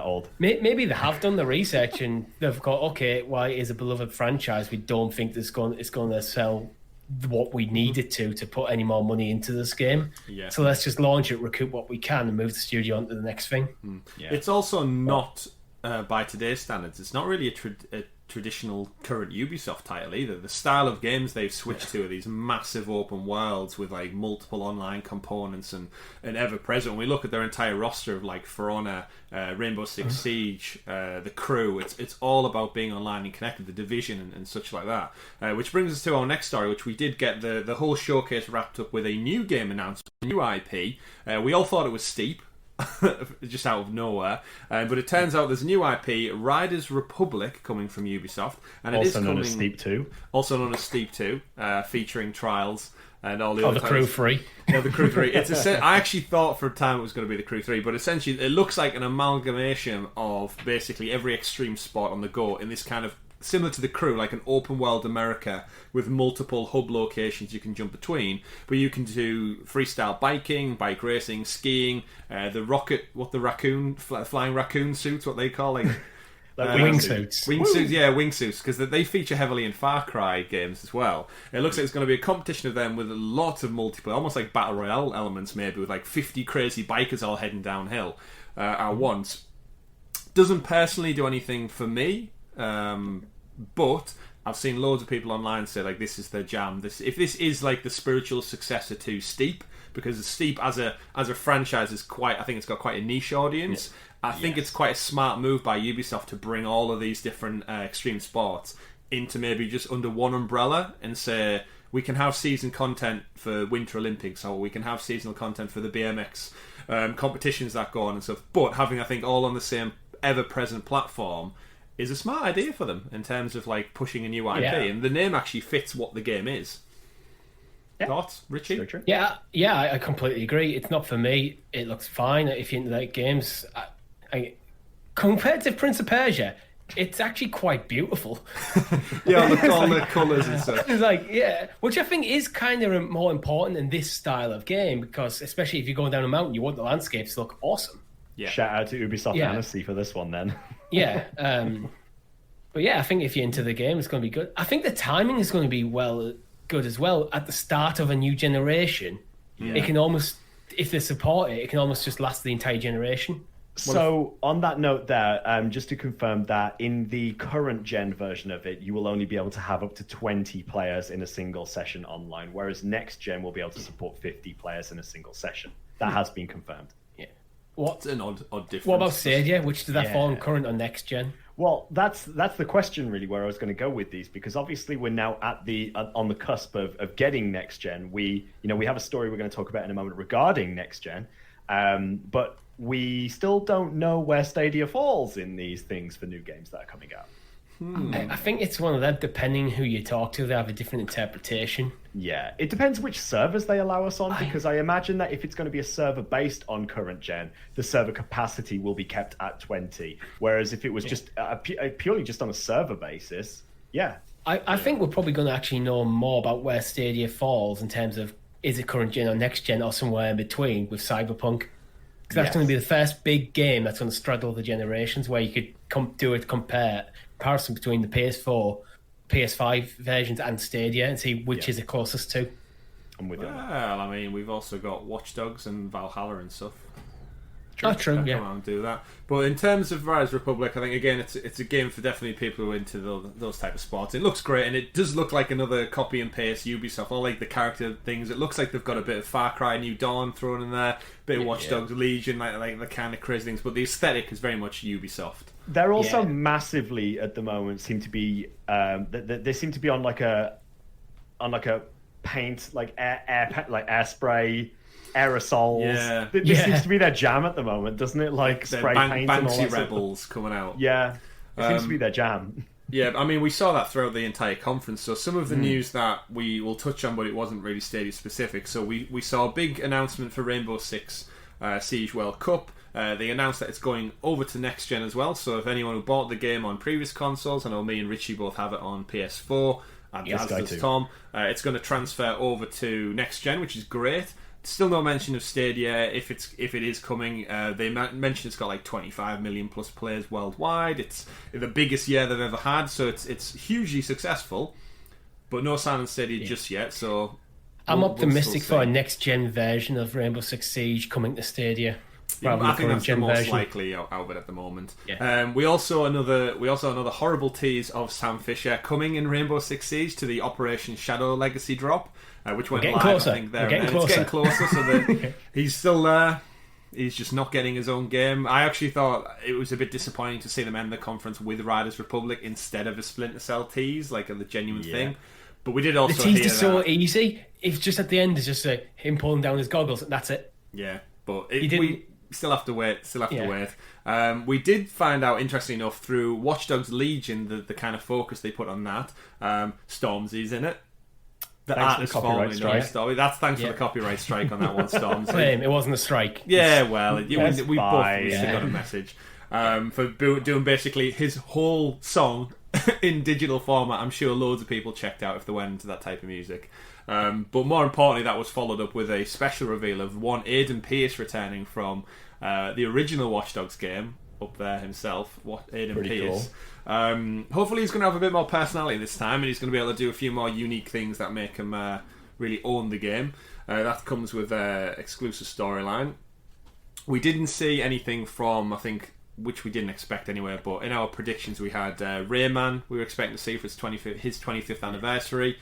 S2: old.
S3: Maybe they have done the research and they've got, okay, well, it is a beloved franchise. We don't think it's going to sell what we need it to put any more money into this game. Yeah. So let's just launch it, recoup what we can, and move the studio onto the next thing.
S1: Yeah. It's also not, by today's standards, it's not really a traditional current Ubisoft title either. The style of games they've switched to are these massive open worlds with like multiple online components and ever present. When we look at their entire roster of like For Honor, Rainbow Six Siege, The Crew, it's all about being online and connected, the Division and such like that. Which brings us to our next story, which we did get the whole showcase wrapped up with a new game announcement, a new IP. We all thought it was Steep, just out of nowhere, but it turns out there's a new IP, Riders Republic, coming from Ubisoft, and
S2: also known as Steep 2,
S1: featuring Trials and all the other
S3: the Crew 3.
S1: Yeah, the Crew 3. I actually thought for a time it was going to be the Crew 3, but essentially it looks like an amalgamation of basically every extreme sport on the go in this kind of similar to The Crew, like an open world America with multiple hub locations you can jump between, but you can do freestyle biking, bike racing, skiing, flying raccoon suits, what they call like
S3: wingsuits.
S1: Wingsuits, because they feature heavily in Far Cry games as well. It looks like it's going to be a competition of them with a lot of multiplayer, almost like battle royale elements, maybe with like 50 crazy bikers all heading downhill at once. Doesn't personally do anything for me. But I've seen loads of people online say like this is their jam. If this is like the spiritual successor to Steep, because Steep as a franchise is I think it's got quite a niche audience. I think it's quite a smart move by Ubisoft to bring all of these different extreme sports into maybe just under one umbrella and say we can have season content for Winter Olympics, or we can have seasonal content for the BMX competitions that go on and stuff. But having, I think, all on the same ever-present platform is a smart idea for them in terms of like pushing a new IP, and the name actually fits what the game is. Thoughts, Richie?
S3: Yeah, I completely agree. It's not for me. It looks fine if you're into like games. Compared to Prince of Persia, it's actually quite beautiful.
S1: All the colours and stuff.
S3: It's like, which I think is kind of more important in this style of game, because especially if you're going down a mountain, you want the landscapes to look awesome.
S2: Yeah. Shout out to Ubisoft Fantasy for this one then.
S3: But I think if you're into the game, it's going to be good. I think the timing is going to be good as well. At the start of a new generation, it can almost, if they support it, it can almost just last the entire generation.
S2: So, on that note there, just to confirm that in the current gen version of it, you will only be able to have up to 20 players in a single session online, whereas next gen will be able to support 50 players in a single session. That has been confirmed.
S3: Yeah.
S1: What's an odd difference?
S3: What about Stadia? Which does that fall on, current or next gen?
S2: Well, that's the question really where I was going to go with these, because obviously we're now on the cusp of getting next gen. We have a story we're going to talk about in a moment regarding next gen, but we still don't know where Stadia falls in these things for new games that are coming out.
S3: I think it's one of them, depending who you talk to, they have a different interpretation.
S2: Yeah, it depends which servers they allow us on, because I imagine that if it's going to be a server based on current gen, the server capacity will be kept at 20. Whereas if it was just purely just on a server basis,
S3: I think we're probably going to actually know more about where Stadia falls in terms of, is it current gen or next gen or somewhere in between with Cyberpunk. Because that's going to be the first big game that's going to straddle the generations, where you could do a comparison between the PS4, PS5 versions and Stadia and see which is it closest to.
S1: Well, I mean, we've also got Watch Dogs and Valhalla and stuff.
S3: True, yeah.
S1: Come on and do that. But in terms of Rise Republic, I think again it's a game for definitely people who are into those type of sports. It looks great, and it does look like another copy and paste Ubisoft. I like the character things. It looks like they've got a bit of Far Cry New Dawn thrown in there, a bit of Watch Dogs Legion, like the kind of crazy things. But the aesthetic is very much Ubisoft.
S2: They're also massively at the moment seem to be they seem to be on like a paint like air spray. Aerosols.
S1: Yeah.
S2: This seems to be their jam at the moment, doesn't it? Like spray paint and all
S1: Banksy
S2: that
S1: Rebels coming out.
S2: Yeah, it seems to be their jam.
S1: Yeah, I mean, we saw that throughout the entire conference. So some of the news that we will touch on, but it wasn't really Stadia specific. So we saw a big announcement for Rainbow Six Siege World Cup. They announced that it's going over to next gen as well. So if anyone who bought the game on previous consoles, I know me and Richie both have it on PS4, and as does Tom, it's going to transfer over to next gen, which is great. Still no mention of Stadia if it is coming. They mentioned it's got like 25 million plus players worldwide. It's the biggest year they've ever had, so it's hugely successful. But no sign on Stadia just yet. So
S3: I'm optimistic for a next gen version of Rainbow Six Siege coming to Stadia.
S1: I think that's the most likely out of it at the moment.
S3: Yeah.
S1: We also another horrible tease of Sam Fisher coming in Rainbow Six Siege to the Operation Shadow Legacy drop, which went live.
S3: Closer.
S1: I think there.
S3: It's
S1: getting closer. So he's still he's just not getting his own game. I actually thought it was a bit disappointing to see them end the conference with Riders Republic instead of a Splinter Cell tease, like the genuine thing. But we did also
S3: the tease
S1: hear
S3: is so easy. If just at the end is just him pulling down his goggles, and that's it.
S1: Yeah, but we still have to wait. We did find out, interestingly enough, through Watch Dogs Legion, the kind of focus they put on that. Stormzy's in it.
S2: Thanks for the copyright strike.
S1: Story. That's thanks for the copyright strike on that one, Stormzy.
S3: It wasn't a strike.
S1: Yeah, well, we both got a message for doing basically his whole song in digital format. I'm sure loads of people checked out if they went into that type of music. But more importantly, that was followed up with a special reveal of one Aidan Pearce returning from the original Watch Dogs game, up there himself, Aidan Pearce. Cool. Hopefully he's going to have a bit more personality this time, and he's going to be able to do a few more unique things that make him really own the game. That comes with exclusive storyline. We didn't see anything from, I think, which we didn't expect anyway, but in our predictions we had Rayman we were expecting to see for his 25th anniversary.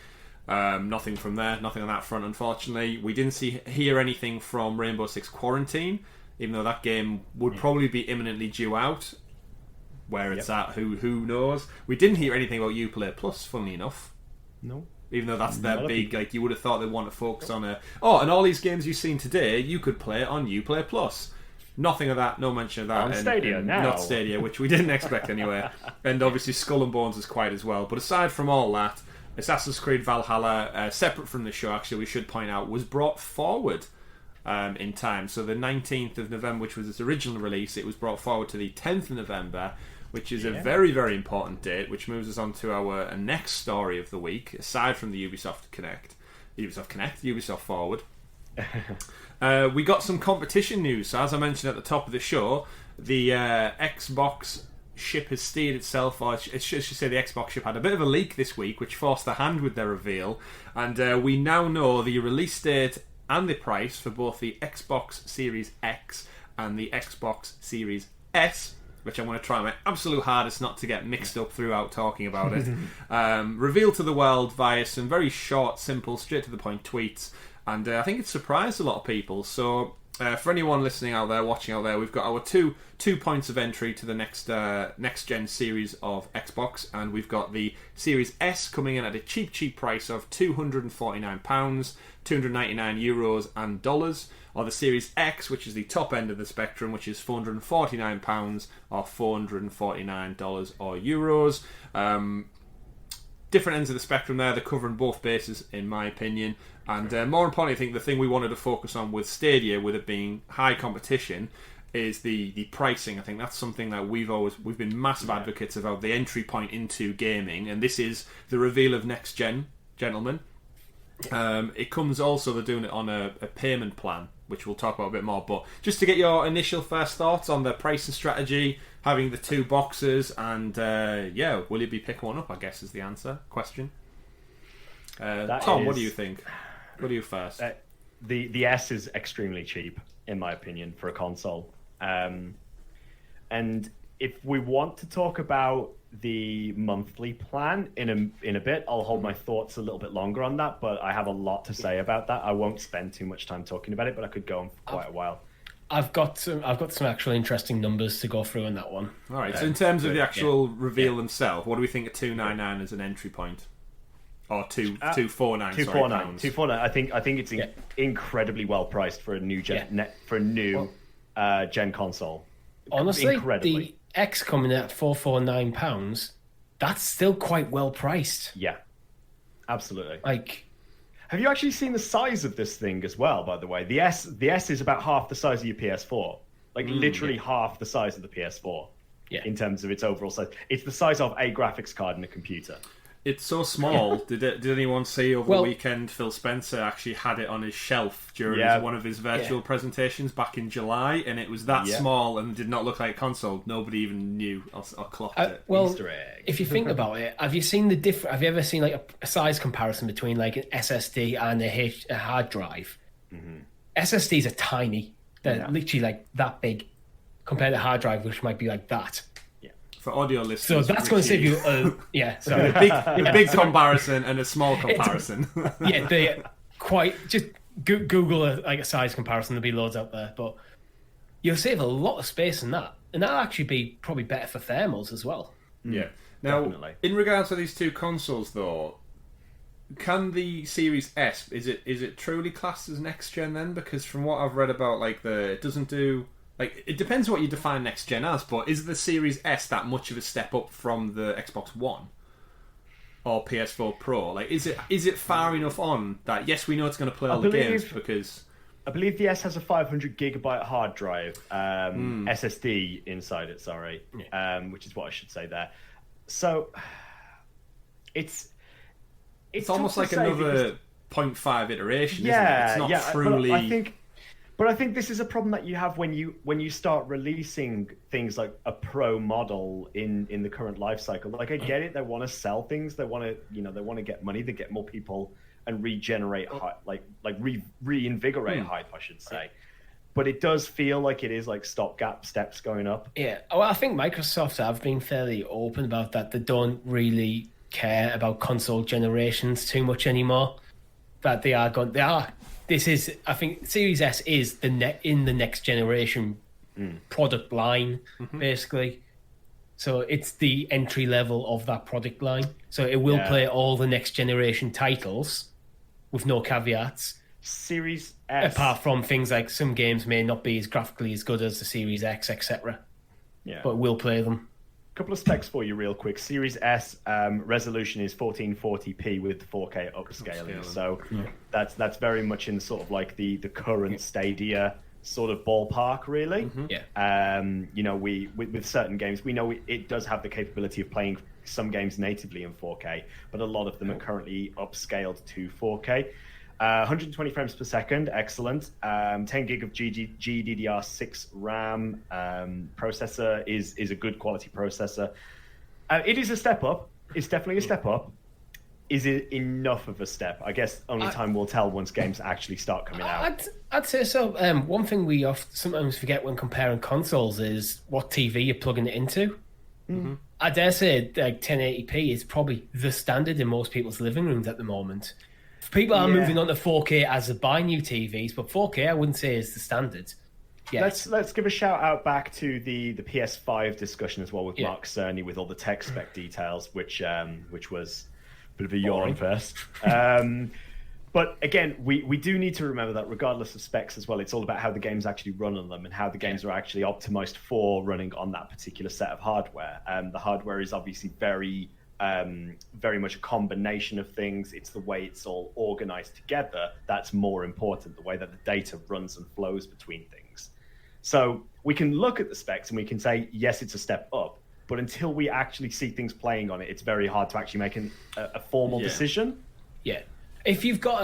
S1: Nothing from there, nothing on that front, unfortunately. We didn't hear anything from Rainbow Six Quarantine, even though that game would probably be imminently due out. Where it's at, who knows? We didn't hear anything about Uplay Plus, funnily enough.
S2: No.
S1: Even though that's their big, like, you would have thought they'd want to focus on and all these games you've seen today, you could play on Uplay Plus. Nothing of that, no mention of that.
S2: On Stadia now.
S1: Not Stadia, which we didn't expect anyway. And obviously Skull and Bones is quite as well. But aside from all that, Assassin's Creed Valhalla, separate from the show, actually, we should point out, was brought forward in time. So the 19th of November, which was its original release, it was brought forward to the 10th of November, which is a very, very important date, which moves us on to our next story of the week, aside from the Ubisoft Forward. We got some competition news. So as I mentioned at the top of the show, the Xbox ship has steered itself, or I should say the Xbox ship had a bit of a leak this week, which forced their hand with their reveal, and we now know the release date and the price for both the Xbox Series X and the Xbox Series S, which I'm going to try my absolute hardest not to get mixed up throughout talking about it, revealed to the world via some very short, simple, straight to the point tweets, and I think it surprised a lot of people. So for anyone listening out there, watching out there, we've got our two points of entry to the next gen series of Xbox, and we've got the Series S coming in at a cheap price of £249, €299 and dollars, or the Series X, which is the top end of the spectrum, which is £449 or $449 or euros. Different ends of the spectrum there. They're covering both bases, in my opinion. And more importantly, I think the thing we wanted to focus on with Stadia, with it being high competition, is the pricing. I think that's something that we've been massive advocates about, the entry point into gaming, and this is the reveal of next gen, gentlemen. It comes also, they're doing it on a payment plan, which we'll talk about a bit more, but just to get your initial first thoughts on the pricing strategy, having the two boxes, and will you be picking one up, I guess is the question. Tom, what do you think? What do you first?
S2: The S is extremely cheap, in my opinion, for a console. And if we want to talk about the monthly plan in a bit, I'll hold my thoughts a little bit longer on that, but I have a lot to say about that. I won't spend too much time talking about it, but I could go on for quite a while.
S3: I've got some actual interesting numbers to go through on that one.
S1: All right. So in terms of the actual reveal themselves, what do we think of $299 as an entry point? Or $249?
S2: $249. I think it's incredibly well priced for a new gen gen console.
S3: Honestly, the X coming at £449, that's still quite well priced.
S2: Yeah, absolutely.
S3: Like,
S2: have you actually seen the size of this thing as well? By the way, the S is about half the size of your PS4. Like literally half the size of the PS4.
S3: Yeah.
S2: In terms of its overall size, it's the size of a graphics card in a computer.
S1: It's so small. Did anyone see over the weekend Phil Spencer actually had it on his shelf during one of his virtual presentations back in July, and it was that small and did not look like a console. Nobody even knew or clocked it.
S3: Well,
S2: Easter egg.
S3: If you think about it, have you seen have you ever seen like a size comparison between like an SSD and a hard drive? Mm-hmm. SSDs are tiny. They're literally like that big compared to hard drive, which might be like that.
S1: For audio listeners,
S3: so that's going to save you. Sorry,
S1: a big comparison and a small comparison.
S3: They quite just Google a size comparison. There'll be loads out there, but you'll save a lot of space in that, and that'll actually be probably better for thermals as well.
S1: Yeah. Now,
S2: definitely.
S1: In regards to these two consoles, though, can the Series S is it truly classed as next gen then? Because from what I've read about, it doesn't do. It depends what you define next gen as, but is the Series S that much of a step up from the Xbox One or PS4 Pro? Is it far enough on that? Yes, we know it's going to play all the games because
S2: I believe the S has a 500 gigabyte hard drive, SSD inside it. Sorry, which is what I should say there. So it's
S1: almost like another 0.5 iteration. Isn't it? It's not truly.
S2: But I think this is a problem that you have when you start releasing things like a pro model in the current life cycle. Like, I get it, they want to sell things, they want to get money, they get more people and regenerate reinvigorate hype, I should say. But it does feel like it is like stopgap steps going up.
S3: Yeah, well, I think Microsoft have been fairly open about that. They don't really care about console generations too much anymore. That they are. This is, I think, Series S is in the next generation product line, basically. So it's the entry level of that product line. So it will play all the next generation titles with no caveats.
S2: Series S,
S3: apart from things like some games may not be as graphically as good as the Series X, etc.
S2: Yeah,
S3: but we'll play them.
S2: Couple of specs for you real quick. Series S resolution is 1440p with 4K upscaling. So that's very much in sort of like the current Stadia sort of ballpark, really. With certain games, we know it does have the capability of playing some games natively in 4K, but a lot of them are currently upscaled to 4K. 120 frames per second, excellent. 10 gig of GDDR6 RAM. Processor is a good quality processor. It is a step up. It's definitely a step up. is it enough of a step? I guess only time will tell once games actually start coming out.
S3: I'd say so. One thing we sometimes forget when comparing consoles is what TV you're plugging it into. Mm-hmm. I dare say like 1080p is probably the standard in most people's living rooms at the moment. People are moving on to 4K as they buy new TVs, but 4K I wouldn't say is the standard. Yes.
S2: Let's give a shout out back to the PS5 discussion as well with Mark Cerny with all the tech spec details, which was a bit of a yawn first. But again, we do need to remember that regardless of specs as well, it's all about how the games actually run on them and how the games are actually optimized for running on that particular set of hardware. The hardware is obviously very much a combination of things. It's the way it's all organized together that's more important, the way that the data runs and flows between things. So we can look at the specs and we can say, yes, it's a step up. But until we actually see things playing on it, it's very hard to actually make a formal decision.
S3: Yeah. If you've got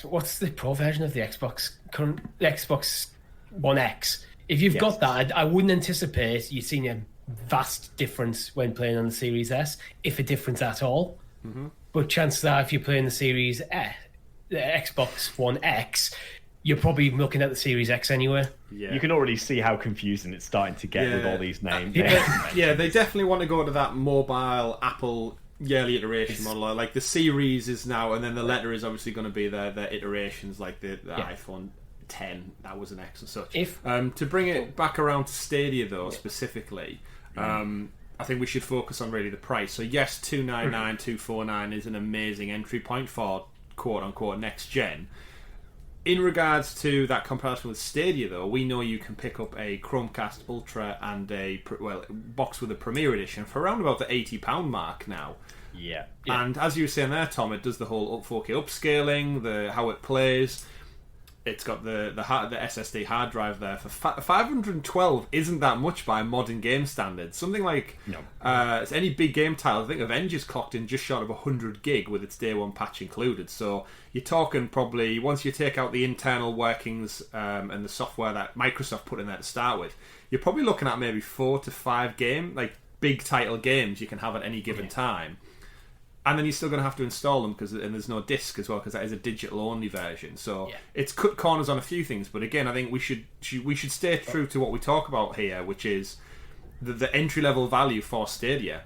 S3: what's the Pro version of the Xbox One X? If you've got that, I wouldn't anticipate you seeing a vast difference when playing on the Series S, if a difference at all. Mm-hmm. But chances are, if you're playing the Xbox One X, you're probably looking at the Series X anyway.
S2: Yeah. You can already see how confusing it's starting to get with all these names.
S1: Yeah, they definitely want to go to that mobile Apple yearly iteration model. Like the Series is now, and then the letter is obviously going to be their iterations, like the iPhone 10, that was an X and such. To bring it back around to Stadia, though, specifically, I think we should focus on really the price. So yes, $299, $249 is an amazing entry point for quote-unquote next-gen. In regards to that comparison with Stadia, though, we know you can pick up a Chromecast Ultra and a box with a Premier Edition for around about the £80 mark now.
S2: Yeah.
S1: And as you were saying there, Tom, it does the whole 4K upscaling, how it plays. It's got the SSD hard drive there for 512 isn't that much by modern game standards. Something like any big game title, I think Avengers clocked in just short of 100 gig with its day one patch included. So you're talking probably, once you take out the internal workings and the software that Microsoft put in there to start with, you're probably looking at maybe 4 to 5 big title games you can have at any given time. And then you're still going to have to install them and there's no disc as well, because that is a digital-only version. So it's cut corners on a few things. But again, I think we should stay true to what we talk about here, which is the entry-level value for Stadia.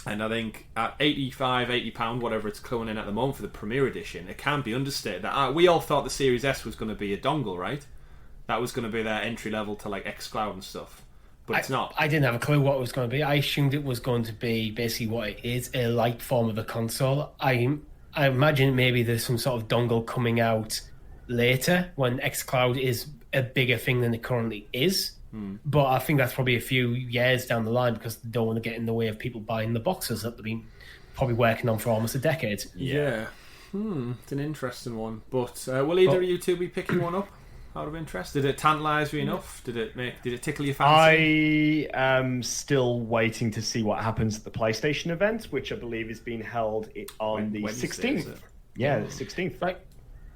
S1: And I think at £80, whatever it's coming in at the moment for the Premier Edition, it can't be understated that we all thought the Series S was going to be a dongle, right? That was going to be their entry-level to like xCloud and stuff. But it's not.
S3: I didn't have a clue what it was going to be. I assumed it was going to be basically what it is, a light form of a console. I imagine maybe there's some sort of dongle coming out later when xCloud is a bigger thing than it currently is. But I think that's probably a few years down the line because they don't want to get in the way of people buying the boxes that they've been probably working on for almost a decade.
S1: Yeah. It's an interesting one. But will either of you two be picking one up? Out of interest, did it tantalise you enough? Did it tickle your fancy?
S2: I am still waiting to see what happens at the PlayStation event, which I believe is being held on the 16th. Yeah, the 16th.
S3: Right.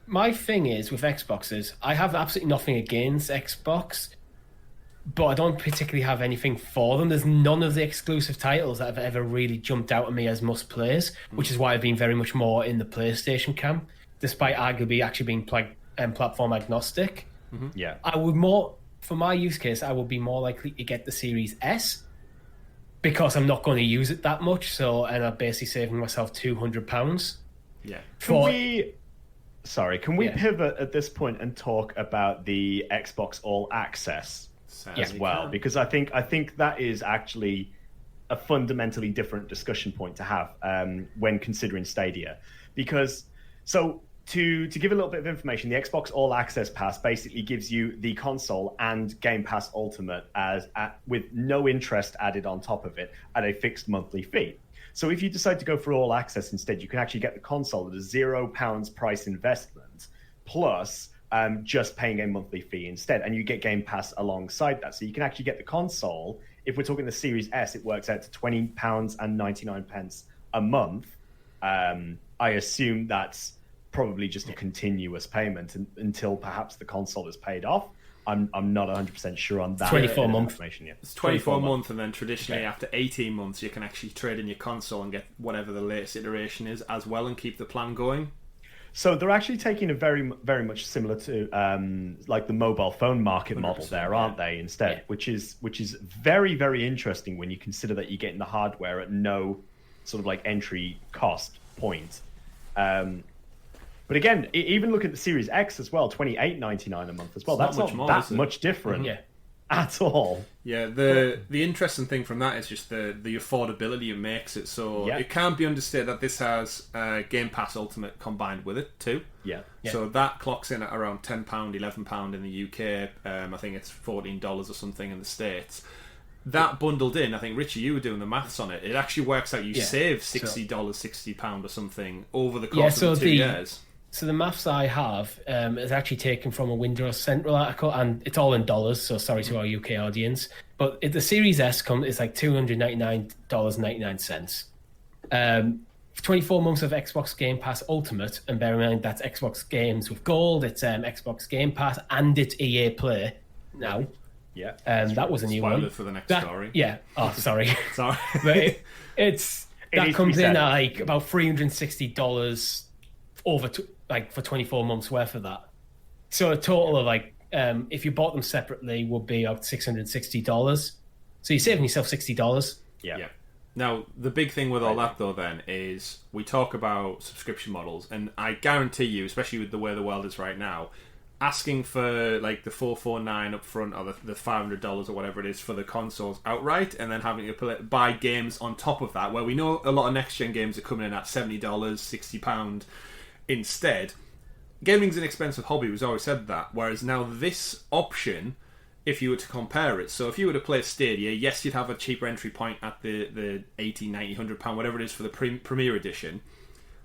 S3: My thing is with Xboxes, I have absolutely nothing against Xbox, but I don't particularly have anything for them. There's none of the exclusive titles that have ever really jumped out at me as must plays, which is why I've been very much more in the PlayStation camp, despite arguably actually being platform agnostic.
S2: Mm-hmm. Yeah,
S3: I would more, for my use case, I would be more likely to get the Series S because I'm not going to use it that much. So, and I'm basically saving myself £200.
S1: Yeah.
S2: Can we pivot at this point and talk about the Xbox All Access as well? Because I think that is actually a fundamentally different discussion point to have when considering Stadia, because To give a little bit of information, the Xbox All Access Pass basically gives you the console and Game Pass Ultimate with no interest added on top of it at a fixed monthly fee. So if you decide to go for All Access instead, you can actually get the console at a £0 price investment plus just paying a monthly fee instead, and you get Game Pass alongside that. So you can actually get the console. If we're talking the Series S, it works out to £20.99 a month. I assume that's probably just a continuous payment until perhaps the console is paid off. I'm not 100% sure on that.
S3: 24 month
S2: information yet.
S1: It's 24 month, and then traditionally after 18 months, you can actually trade in your console and get whatever the latest iteration is as well, and keep the plan going.
S2: So they're actually taking a very, very much similar to like the mobile phone market model there, aren't they? Instead, which is very, very interesting when you consider that you're getting the hardware at no sort of like entry cost point. But again, even look at the Series X as well, $28.99 a month as well. That's not that much different at all.
S1: Yeah, the interesting thing from that is just the affordability it makes it. So it can't be understated that this has Game Pass Ultimate combined with it too.
S2: Yeah.
S1: So that clocks in at around £10, £11 in the UK. I think it's $14 or something in the States. That bundled in, I think, Richie, you were doing the maths on it. It actually works out you save $60, £60 or something over the course of the 2 years.
S3: So the maths I have is actually taken from a Windows Central article, and it's all in dollars, so sorry to our UK audience. But the Series S is like $299.99. For 24 months of Xbox Game Pass Ultimate, and bear in mind that's Xbox games with gold, it's Xbox Game Pass, and it's EA Play now.
S2: Yeah.
S3: That was a new one.
S1: For the next story.
S3: Yeah. Oh, sorry.
S1: Sorry.
S3: But that comes in at like about $360 over for 24 months worth of that. So a total of like, if you bought them separately, would be about $660. So you're saving yourself $60.
S1: Yeah. Now, the big thing with all that, though, then, is we talk about subscription models, and I guarantee you, especially with the way the world is right now, asking for like the $449 up front, or the $500 or whatever it is for the consoles outright, and then having to buy games on top of that, where we know a lot of next-gen games are coming in at $70, £60 instead. Gaming's an expensive hobby, we've always said that, whereas now this option, if you were to compare it, so if you were to play Stadia, yes, you'd have a cheaper entry point at the £80, £90, £100, whatever it is for the Premier Edition,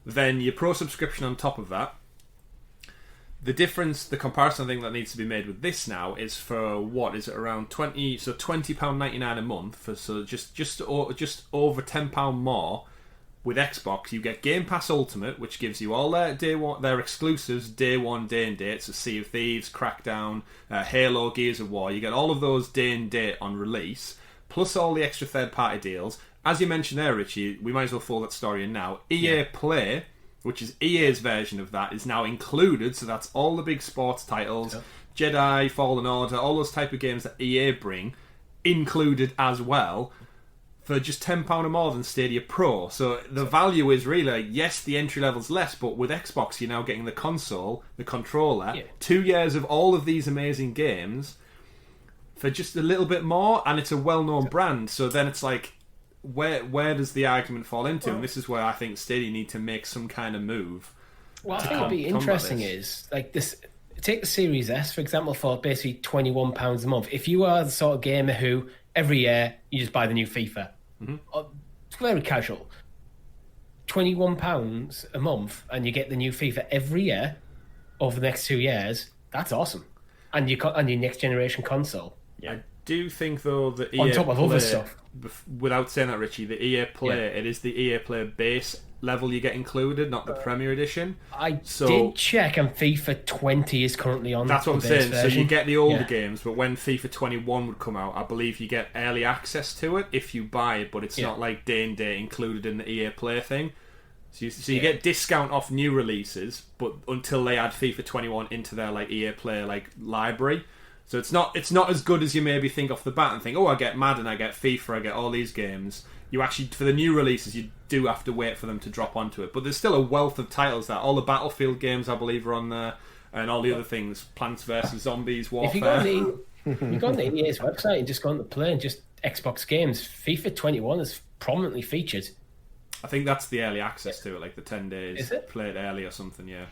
S1: then your Pro subscription on top of that. The difference, the comparison thing that needs to be made with this now is for what is it, around £20.99 a month for just over £10 more. With Xbox, you get Game Pass Ultimate, which gives you all their exclusives, day one, day and date. So Sea of Thieves, Crackdown, Halo, Gears of War. You get all of those day and date on release, plus all the extra third-party deals. As you mentioned there, Richie, we might as well fold that story in now. EA Play, which is EA's version of that, is now included. So that's all the big sports titles, Jedi, Fallen Order, all those type of games that EA bring, included as well, for just £10 or more than Stadia Pro. So the value is really, yes, the entry level's less, but with Xbox you're now getting the console, the controller, 2 years of all of these amazing games for just a little bit more, and it's a well-known brand. So then it's like, where does the argument fall into? And this is where I think Stadia need to make some kind of move.
S3: What I think would be interesting is, like this, take the Series S, for example, for basically £21 a month. If you are the sort of gamer who, every year, you just buy the new FIFA, it's very casual. £21 a month, and you get the new FIFA every year over the next 2 years. That's awesome, and your next generation console.
S1: Yeah, I do think though that EA
S3: on top of
S1: Play,
S3: other stuff.
S1: Without saying that, Richie, the EA Play, it is the EA Play base level you get included, not the Premier Edition.
S3: I did check, and FIFA 20 is currently on.
S1: That's what I'm saying.
S3: Version.
S1: So you get the older games, but when FIFA 21 would come out, I believe you get early access to it if you buy it, but it's not like day and day included in the EA Play thing. So you get discount off new releases, but until they add FIFA 21 into their like EA Play like library. So it's not as good as you maybe think off the bat and think, oh, I get Madden, I get FIFA, I get all these games. You actually, for the new releases, you do have to wait for them to drop onto it. But there's still a wealth of titles there. All the Battlefield games, I believe, are on there, and all the other things, Plants vs Zombies, Warfare.
S3: If you go on the EA's website and just go on the Play and just Xbox games, FIFA 21 is prominently featured.
S1: I think that's the early access to it, like the 10 days.
S3: Is it?
S1: Played early or something, yeah.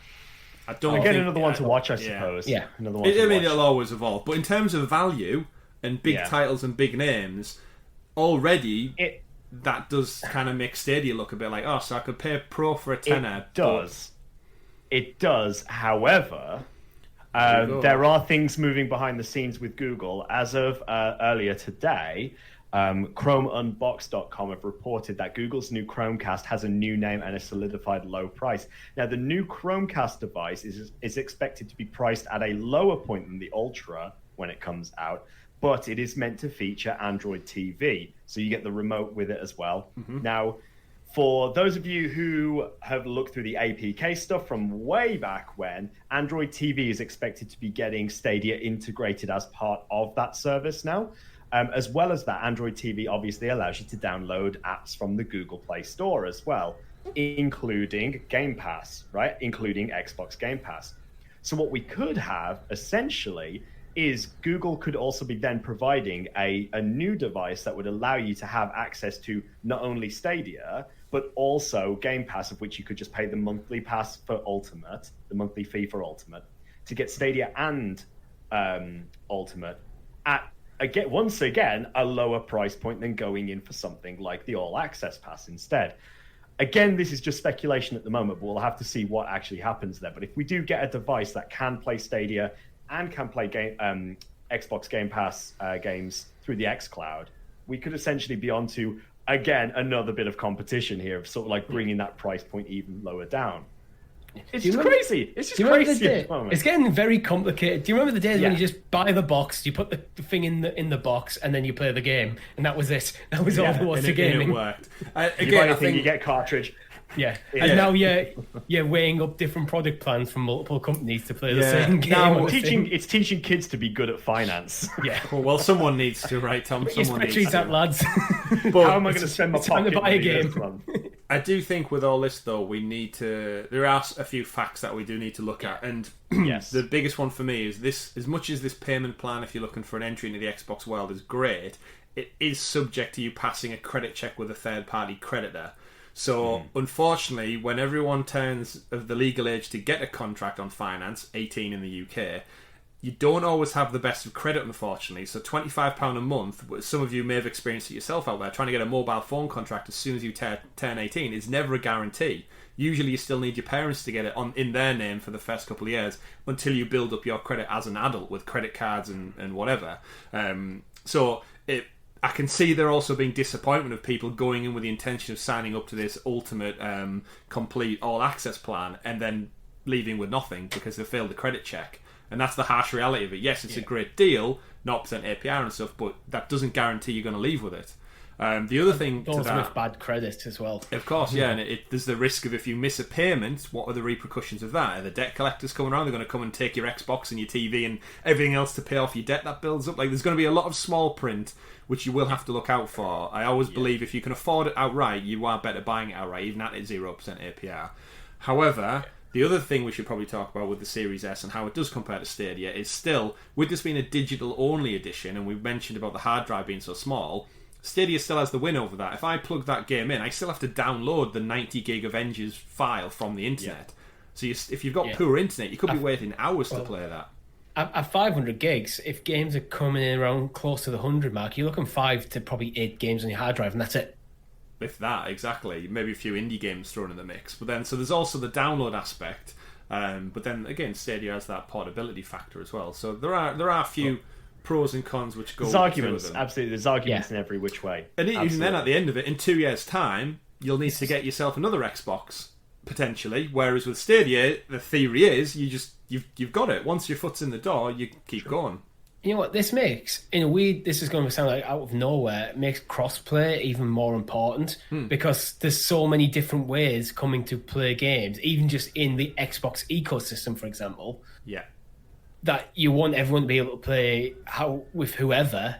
S1: I
S2: get another one to watch, I suppose.
S3: Yeah.
S2: Another one to watch.
S1: It'll always evolve. But in terms of value and big titles and big names, already that does kind of make Stadia look a bit like, oh, so I could pay Pro for a tenner.
S2: It does. However, there are things moving behind the scenes with Google. As of earlier today, ChromeUnbox.com have reported that Google's new Chromecast has a new name and a solidified low price. Now, the new Chromecast device is expected to be priced at a lower point than the Ultra when it comes out. But it is meant to feature Android TV, so you get the remote with it as well. Now, for those of you who have looked through the APK stuff from way back when, Android TV is expected to be getting Stadia integrated as part of that service now. As well as that, Android TV obviously allows you to download apps from the Google Play Store as well, including Game Pass, right? Including Xbox Game Pass. So what we could have, essentially, is Google could also be then providing a new device that would allow you to have access to not only Stadia, but also Game Pass, of which you could just pay the monthly pass for Ultimate, the monthly fee for Ultimate, to get Stadia and Ultimate at, once again, a lower price point than going in for something like the All Access Pass instead. Again, this is just speculation at the moment, but we'll have to see what actually happens there. But if we do get a device that can play Stadia and can play Xbox Game Pass games through the xCloud, we could essentially be onto, again, another bit of competition here of sort of like bringing that price point even lower down. It's just crazy. It's just crazy at the moment.
S3: It's getting very complicated. Do you remember the days when you just buy the box, you put the thing in the box, and then you play the game, and that was it? That was all there was to gaming.
S1: It worked.
S2: You buy a thing, you get a cartridge.
S3: Yeah, and now you're weighing up different product plans from multiple companies to play the same game.
S2: Now it's teaching kids to be good at finance.
S3: Yeah.
S1: Well, someone needs to, right, Tom? Someone needs to.
S3: That, lads.
S2: But how am I going to spend my pocket
S3: to buy a game?
S1: I do think with all this, though, there are a few facts that we do need to look at. And
S2: yes,
S1: the biggest one for me is this: as much as this payment plan, if you're looking for an entry into the Xbox world, is great, it is subject to you passing a credit check with a third-party creditor. So, unfortunately, when everyone turns of the legal age to get a contract on finance, 18 in the UK, you don't always have the best of credit, unfortunately. So £25 a month, some of you may have experienced it yourself out there, trying to get a mobile phone contract as soon as you turn 18 is never a guarantee. Usually you still need your parents to get it in their name for the first couple of years until you build up your credit as an adult with credit cards and whatever. I can see there also being disappointment of people going in with the intention of signing up to this ultimate, complete all-access plan and then leaving with nothing because they failed the credit check. And that's the harsh reality of it. Yes, it's a great deal, 0% APR and stuff, but that doesn't guarantee you're going to leave with it. The other thing to that,
S3: with bad credit as well.
S1: Of course, yeah, and there's the risk of if you miss a payment, what are the repercussions of that? Are the debt collectors coming around? They're going to come and take your Xbox and your TV and everything else to pay off your debt that builds up. Like, there's going to be a lot of small print which you will have to look out for. I always believe if you can afford it outright, you are better buying it outright, even at 0% APR. However, the other thing we should probably talk about with the Series S and how it does compare to Stadia is still, with this being a digital-only edition, and we've mentioned about the hard drive being so small, Stadia still has the win over that. If I plug that game in, I still have to download the 90 gig Avengers file from the internet. So if you've got poor internet, you could be waiting hours to play that.
S3: At 500 gigs, if games are coming in around close to the 100 mark, you're looking 5 to probably 8 games on your hard drive, and that's it.
S1: If that, exactly. Maybe a few indie games thrown in the mix. But then, so there's also the download aspect. But then, again, Stadia has that portability factor as well. So there are a few pros and cons which go.
S2: There's arguments, absolutely. There's arguments in every which way.
S1: And even then, at the end of it, in 2 years' time, you'll need to get yourself another Xbox, potentially. Whereas with Stadia, the theory is you've got it. Once your foot's in the door, you keep going.
S3: You know what this makes? In a way, this is going to sound like out of nowhere. It makes crossplay even more important because there's so many different ways coming to play games, even just in the Xbox ecosystem, for example.
S1: Yeah.
S3: That you want everyone to be able to play with whoever,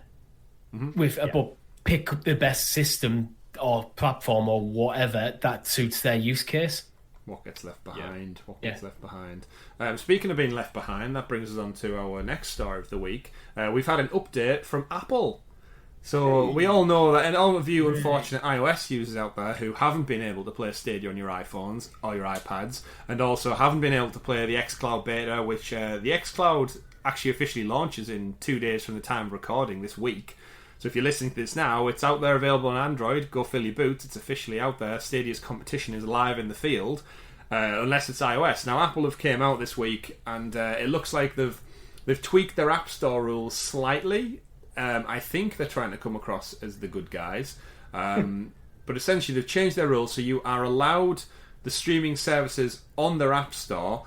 S3: but pick up the best system or platform or whatever that suits their use case.
S1: What gets left behind? What gets left behind? Speaking of being left behind, that brings us on to our next story of the week. We've had an update from Apple. So we all know that, and all of you unfortunate iOS users out there who haven't been able to play Stadia on your iPhones or your iPads, and also haven't been able to play the xCloud beta, which the xCloud actually officially launches in 2 days from the time of recording this week. So if you're listening to this now, it's out there available on Android. Go fill your boots. It's officially out there. Stadia's competition is live in the field, unless it's iOS. Now, Apple have came out this week, and it looks like they've tweaked their App Store rules slightly. I think they're trying to come across as the good guys. But essentially, they've changed their rules so you are allowed the streaming services on their App Store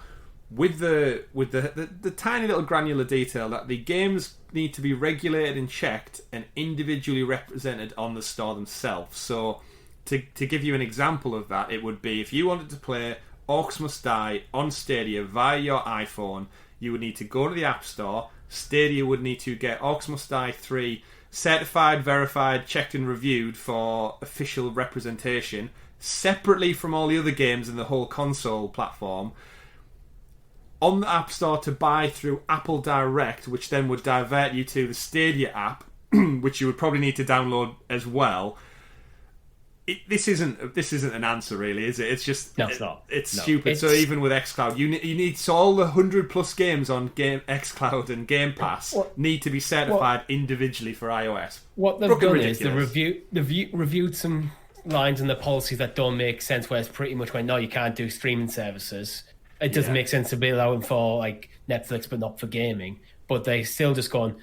S1: with the tiny little granular detail that the games need to be regulated and checked and individually represented on the store themselves. So to give you an example of that, it would be if you wanted to play Orcs Must Die on Stadia via your iPhone, you would need to go to the App Store. Stadia would need to get Orcs Must Die 3 certified, verified, checked and reviewed for official representation, separately from all the other games in the whole console platform, on the App Store to buy through Apple Direct, which then would divert you to the Stadia app, which you would probably need to download as well. This isn't an answer, really, is it? It's just
S2: no, it's not.
S1: It's stupid. So even with xCloud, you need all the 100+ games on xCloud and Game Pass need to be certified individually for iOS.
S3: What they've done is they've reviewed some lines in the policy that don't make sense, where it's pretty much going, no, you can't do streaming services. It doesn't make sense to be allowing for like Netflix, but not for gaming. But they still just going,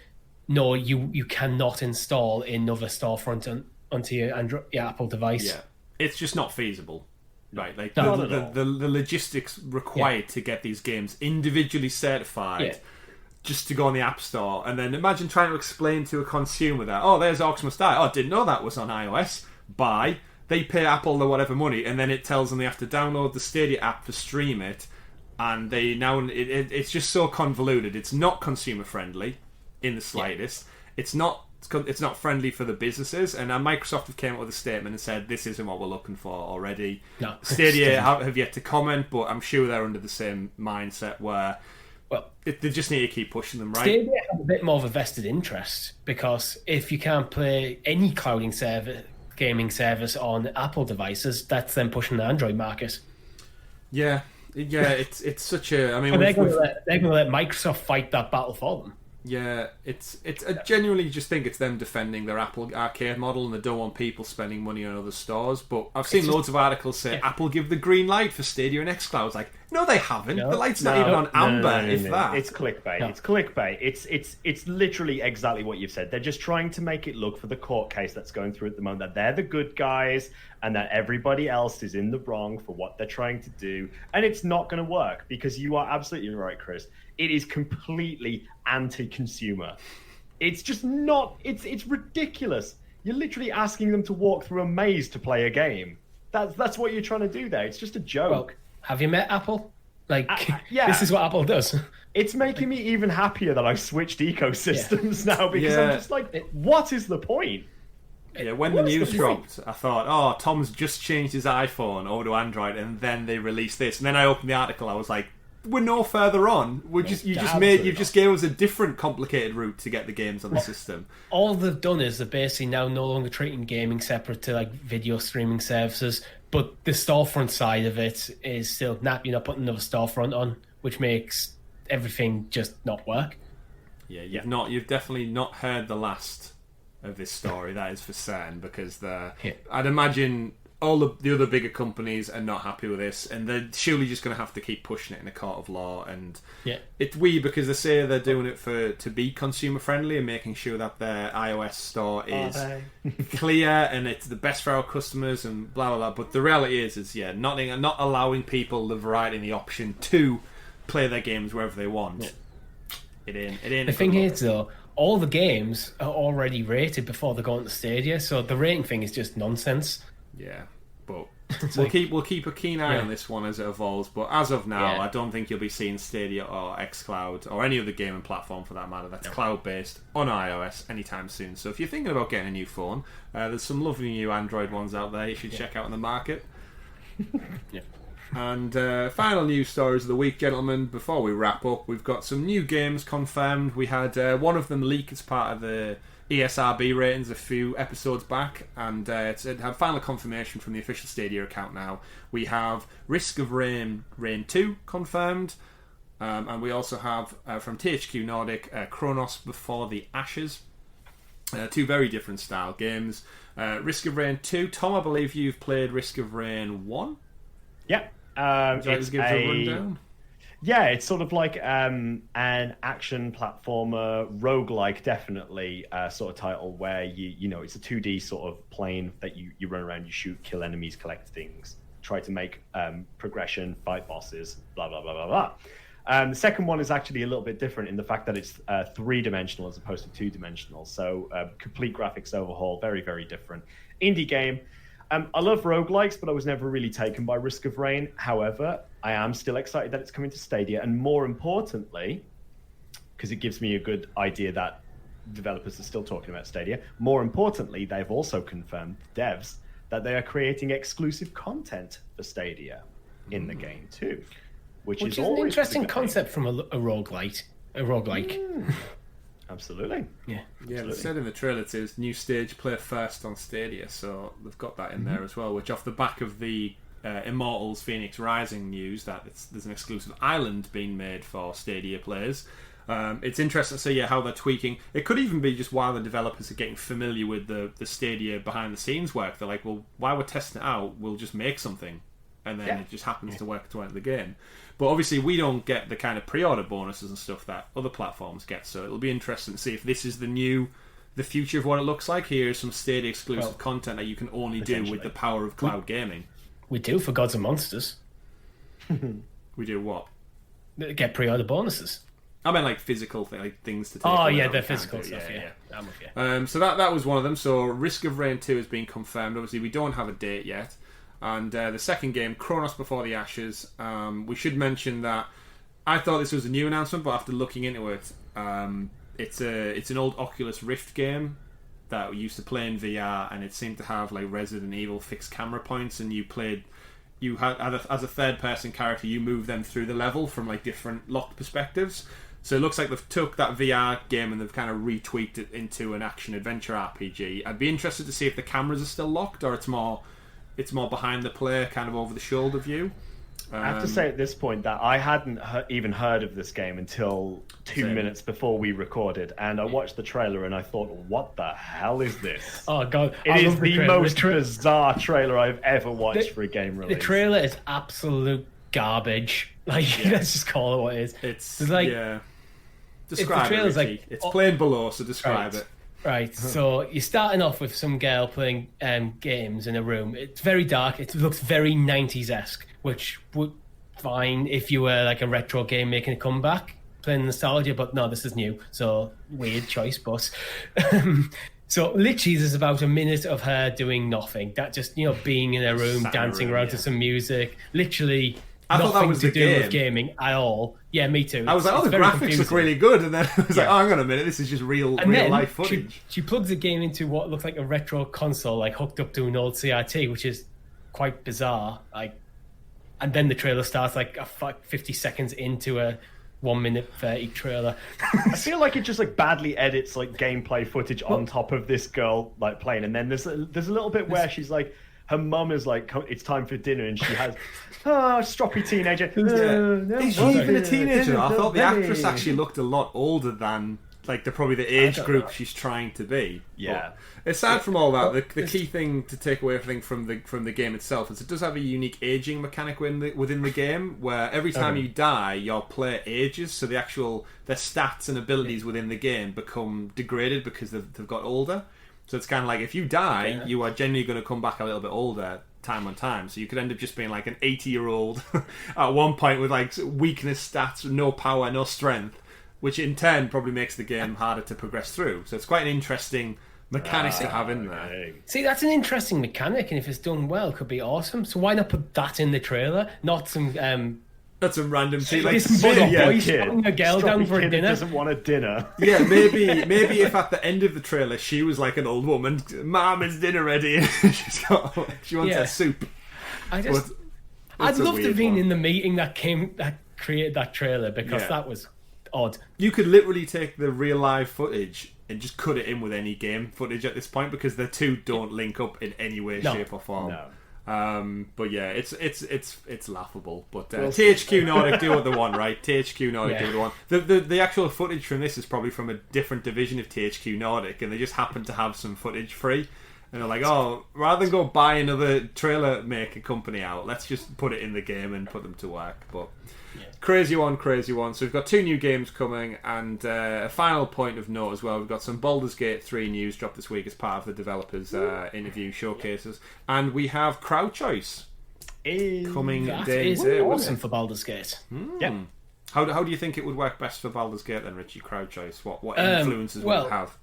S3: no, you cannot install another storefront onto your Apple device.
S1: Yeah, it's just not feasible, right? Like
S2: no,
S1: the logistics required to get these games individually certified, just to go on the App Store, and then imagine trying to explain to a consumer that, oh, there's Orcs Must Die. Oh, didn't know that was on iOS. Buy. They pay Apple the whatever money, and then it tells them they have to download the Stadia app to stream it. And it's just so convoluted. It's not consumer friendly in the slightest. It's not friendly for the businesses. And Microsoft have came up with a statement and said this isn't what we're looking for already.
S3: No,
S1: Stadia have yet to comment, but I'm sure they're under the same mindset where they just need to keep pushing them, right?
S3: Stadia has a bit more of a vested interest, because if you can't play any gaming service on Apple devices, that's then pushing the Android market.
S1: Yeah, it's such a. I mean,
S3: they're going to let Microsoft fight that battle for them.
S1: Yeah, I genuinely just think it's them defending their Apple Arcade model, and they don't want people spending money on other stores. But I've seen loads of articles say Apple give the green light for Stadia and xCloud. It's like, no, they haven't. The light's not even on amber. If that,
S2: it's clickbait. No. It's clickbait. It's literally exactly what you've said. They're just trying to make it look, for the court case that's going through at the moment, that they're the good guys and that everybody else is in the wrong for what they're trying to do. And it's not going to work, because you are absolutely right, Chris. It is completely anti-consumer. It's just not. It's ridiculous. You're literally asking them to walk through a maze to play a game. That's what you're trying to do there. It's just a joke.
S3: Well, have you met Apple? Like,
S2: yeah.
S3: This is what Apple does.
S2: It's making me even happier that I've switched ecosystems now, because I'm just like, what is the point?
S1: Yeah, when the news dropped, I thought, oh, Tom's just changed his iPhone over to Android, and then they released this. And then I opened the article, I was like, we're no further on. You just gave us a different complicated route to get the games on the system.
S3: All they've done is they're basically now no longer treating gaming separate to like video streaming services, but the storefront side of it is still you're not putting another storefront on, which makes everything just not work.
S1: Yeah, you've definitely not heard the last of this story. That is for certain, because I'd imagine all the other bigger companies are not happy with this, and they're surely just going to have to keep pushing it in a court of law. And it's weird, because they say they're doing it to be consumer friendly and making sure that their iOS store is clear and it's the best for our customers and blah blah blah. But the reality is not allowing people the variety and the option to play their games wherever they want. It ain't.
S3: The thing is, though, all the games are already rated before they go into Stadia, so the rating thing is just nonsense.
S1: Yeah, but we'll keep a keen eye on this one as it evolves. But as of now, I don't think you'll be seeing Stadia or xCloud or any other gaming platform for that matter that's cloud-based on iOS anytime soon. So if you're thinking about getting a new phone, there's some lovely new Android ones out there you should check out in the market. And final news stories of the week, gentlemen. Before we wrap up, we've got some new games confirmed. We had one of them leak as part of the ESRB ratings a few episodes back, and it had final confirmation from the official Stadia account now. We have Risk of Rain 2 confirmed, and we also have from THQ Nordic Chronos Before the Ashes. Two very different style games. Risk of Rain 2. Tom, I believe you've played Risk of Rain 1?
S2: Yeah.
S1: Would you like to give us a rundown?
S2: Yeah, it's sort of like an action platformer, roguelike, definitely sort of title where you know it's a 2D sort of plane that you run around, you shoot, kill enemies, collect things, try to make progression, fight bosses, blah blah blah blah The second one is actually a little bit different in the fact that it's 3-dimensional as opposed to 2-dimensional. So complete graphics overhaul, very, very different. Indie game. I love roguelikes, but I was never really taken by Risk of Rain. However, I am still excited that it's coming to Stadia. And more importantly, because it gives me a good idea that developers are still talking about Stadia, more importantly, they've also confirmed, devs, that they are creating exclusive content for Stadia in the game too. Which is
S3: an interesting concept from a roguelite.
S2: Absolutely.
S3: Yeah.
S1: Yeah, they said in the trailer it says new stage play first on Stadia, so they've got that in there as well, which off the back of the Immortals Phoenix Rising news that there's an exclusive island being made for Stadia players. It's interesting to see how they're tweaking. It could even be just while the developers are getting familiar with the Stadia behind the scenes work. They're like, well, while we're testing it out, we'll just make something. And then it just happens to work to the game. But obviously we don't get the kind of pre-order bonuses and stuff that other platforms get, so it'll be interesting to see if this is the future of what it looks like. Here's some Stadia exclusive content that you can only do with the power of cloud gaming.
S3: We do for Gods and Monsters.
S1: We do what?
S3: Get pre-order bonuses.
S1: I mean, like physical things to take.
S3: Oh yeah, the physical stuff. Yeah. I'm with you.
S1: So that was one of them. So Risk of Rain 2 has been confirmed. Obviously, we don't have a date yet. And the second game, Chronos Before the Ashes, we should mention that I thought this was a new announcement, but after looking into it, it's an old Oculus Rift game that we used to play in VR, and it seemed to have like Resident Evil fixed camera points, and you had as a third person character, you move them through the level from like different locked perspectives. So it looks like they've took that VR game and they've kind of retweaked it into an action adventure RPG. I'd be interested to see if the cameras are still locked or it's more behind the player, kind of over the shoulder view.
S2: I have to say at this point that I hadn't even heard of this game until 2 minutes before we recorded, and I watched the trailer and I thought, what the hell is this?
S3: Oh god,
S2: it is the most bizarre trailer I've ever watched for a game release.
S3: The trailer is absolute garbage. Like, let's just call it what it is.
S1: It's like, describe it, Richie. Like, it's plain below, so describe it.
S3: Right, so you're starting off with some girl playing games in a room. It's very dark. It looks very 90s-esque, which would fine if you were like a retro game making a comeback, playing nostalgia, but no, this is new, so weird choice, but... So literally there's about a minute of her doing nothing. That just, being in a room, dancing around to some music. Literally...
S1: I thought that was
S3: to
S1: the
S3: do
S1: game.
S3: with gaming at all. Yeah, me too.
S1: I was like, the graphics look really good, and then I was like, hang on a minute, this is just real life footage.
S3: She plugs the game into what looks like a retro console, like hooked up to an old CRT, which is quite bizarre. And then the trailer starts like 50 seconds into a 1-minute 30 trailer.
S2: I feel like it just like badly edits like gameplay footage on top of this girl like playing, and then there's a little bit where she's like, her mum is like, it's time for dinner, and she has, stroppy teenager.
S1: Is she even a teenager? I thought the actress actually looked a lot older than like probably the age group she's trying to be.
S2: Yeah.
S1: But aside from all that, the key thing to take away from the game itself is it does have a unique aging mechanic within the game, where every time you die, your player ages, so their stats and abilities within the game become degraded because they've got older. So it's kind of like if you die, you are generally going to come back a little bit older time on time. So you could end up just being like an 80-year-old at one point with like weakness stats, no power, no strength, which in turn probably makes the game harder to progress through. So it's quite an interesting mechanic to have in there.
S3: See, that's an interesting mechanic, and if it's done well, it could be awesome. So why not put that in the trailer? Not some...
S1: That's a random thing.
S3: Like a girl down for a dinner.
S2: Doesn't want a dinner.
S1: Yeah, maybe if at the end of the trailer she was like an old woman, Mom, it's dinner ready. She wants her soup.
S3: I'd love to have been in the meeting that created that trailer, because that was odd.
S1: You could literally take the real live footage and just cut it in with any game footage at this point, because the two don't link up in any way, shape, or form.
S2: No.
S1: But yeah, it's laughable. But THQ Nordic do what they want, right? THQ Nordic do what they want. The actual footage from this is probably from a different division of THQ Nordic, and they just happen to have some footage free. And they're like, rather than go buy another trailer maker company out, let's just put it in the game and put them to work. But crazy one. So we've got 2 new games coming, and a final point of note as well. We've got some Baldur's Gate 3 news dropped this week as part of the developers' interview showcases, and we have crowd choice coming.
S3: That is awesome for Baldur's Gate.
S2: Yeah.
S1: How do you think it would work best for Baldur's Gate then, Richie? Crowd choice. What influences would it have?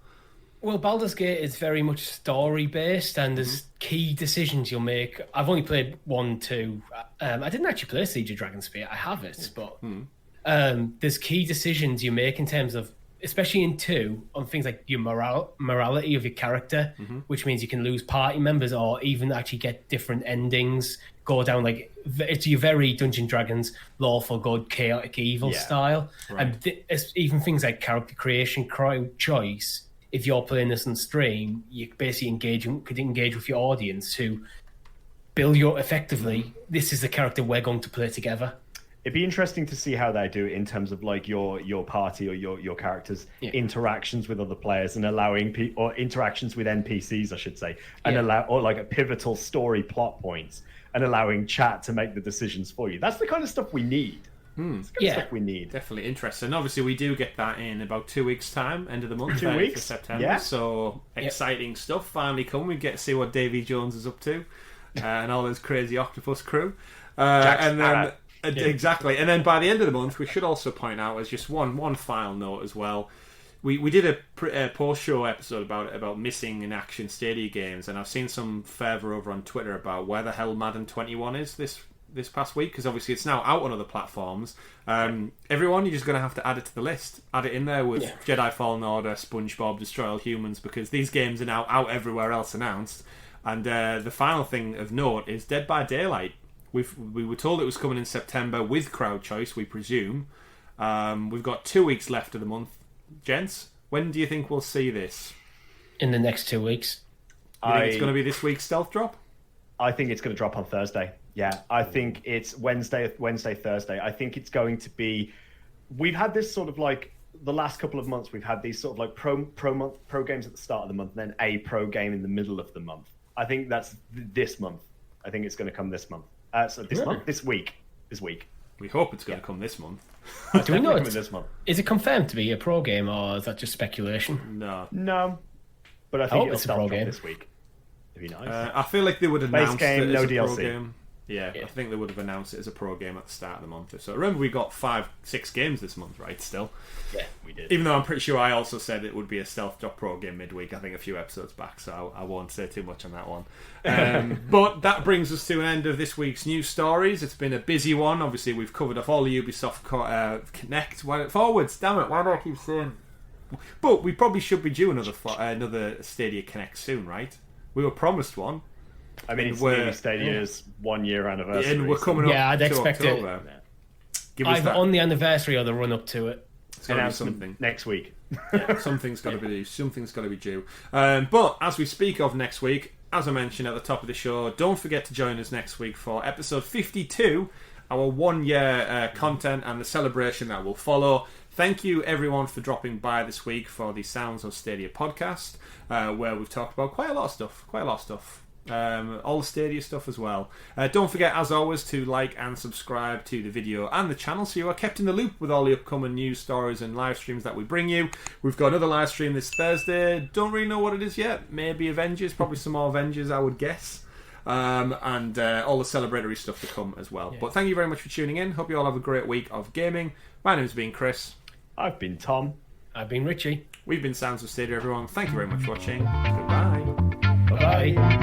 S3: Well, Baldur's Gate is very much story based, and there's key decisions you'll make. I've only played 1, 2. I didn't actually play Siege of Dragonspear. I have it, but there's key decisions you make in terms of, especially in 2, on things like your morality of your character, which means you can lose party members or even actually get different endings. Go down like it's your very Dungeons & Dragons lawful good, chaotic evil style, and even things like character creation, crowd choice. If you're playing this on stream, you basically could engage with your audience to build your effectively. This is the character we're going to play together.
S2: It'd be interesting to see how they do it in terms of like your party or your characters' interactions with other players and allowing or interactions with NPCs, I should say, and or like a pivotal story plot points and allowing chat to make the decisions for you. That's the kind of stuff we need. It's the kind of stuff we need.
S1: Definitely interesting. Obviously, we do get that in about 2 weeks' time, end of the month,
S2: 2 weeks,
S1: for September. So exciting stuff finally come. We get to see what Davy Jones is up to and all his crazy octopus crew. And then exactly, and then by the end of the month, we should also point out as just one final note as well. We did a post-show episode about missing in action Stadia games, and I've seen some fervour over on Twitter about where the hell Madden 21 is this past week, because obviously it's now out on other platforms. Everyone, you're just going to have to add it to the list. Add it in there with Jedi Fallen Order, SpongeBob, Destroy All Humans, because these games are now out everywhere else announced. And the final thing of note is Dead by Daylight. We were told it was coming in September with crowd choice, we presume. We've got 2 weeks left of the month. Gents, when do you think we'll see this?
S3: In the next 2 weeks.
S1: You think it's going to be this week's stealth drop?
S2: I think it's going to drop on Thursday. Yeah, I think it's Wednesday, Thursday. I think it's going to be... We've had this sort of like... The last couple of months, we've had these sort of like pro games at the start of the month, and then a pro game in the middle of the month. I think that's this month. I think it's going to come this month. This week.
S1: We hope it's going to come this month.
S3: Do we know
S2: this month?
S3: Is it confirmed to be a pro game, or is that just speculation?
S2: No. But I think it'll
S3: it's a pro game
S2: this week. It'd be nice.
S1: I feel like they would announce
S2: game,
S1: it
S2: no
S1: as a
S2: DLC.
S1: pro game. Yeah, I think they would have announced it as a pro game at the start of the month. So remember, we got 5-6 games this month, right? Still,
S2: yeah, we did.
S1: Even though I'm pretty sure I also said it would be a stealth drop pro game midweek. I think a few episodes back, so I won't say too much on that one. But that brings us to an end of this week's news stories. It's been a busy one. Obviously, we've covered off all the Ubisoft Connect forwards. Damn it! Why do I keep saying? But we probably should be due another Stadia Connect soon, right? We were promised one.
S2: I mean, it's nearly Stadia's 1 year anniversary.
S1: And we're coming up.
S3: Yeah, I'd
S1: to
S3: expect
S1: October.
S3: it. Either on the anniversary or the run up to it.
S1: It's got to be something
S2: next week.
S1: Something's got to be. Something's got to be due. But as we speak of next week, as I mentioned at the top of the show, don't forget to join us next week for episode 52, our 1 year content and the celebration that will follow. Thank you everyone for dropping by this week for the Sounds of Stadia podcast, where we've talked about quite a lot of stuff. All the Stadia stuff as well. Don't forget, as always, to like and subscribe to the video and the channel so you are kept in the loop with all the upcoming news stories and live streams that we bring you. We've got another live stream this Thursday. Don't really know what it is yet. Maybe Avengers, probably some more Avengers, I would guess. And all the celebratory stuff to come as well. But thank you very much for tuning in. Hope you all have a great week of gaming. My name's been Chris.
S2: I've been Tom.
S3: I've been Richie.
S1: We've been Sounds of Stadia, everyone. Thank you very much for watching. Goodbye.
S3: Bye-bye.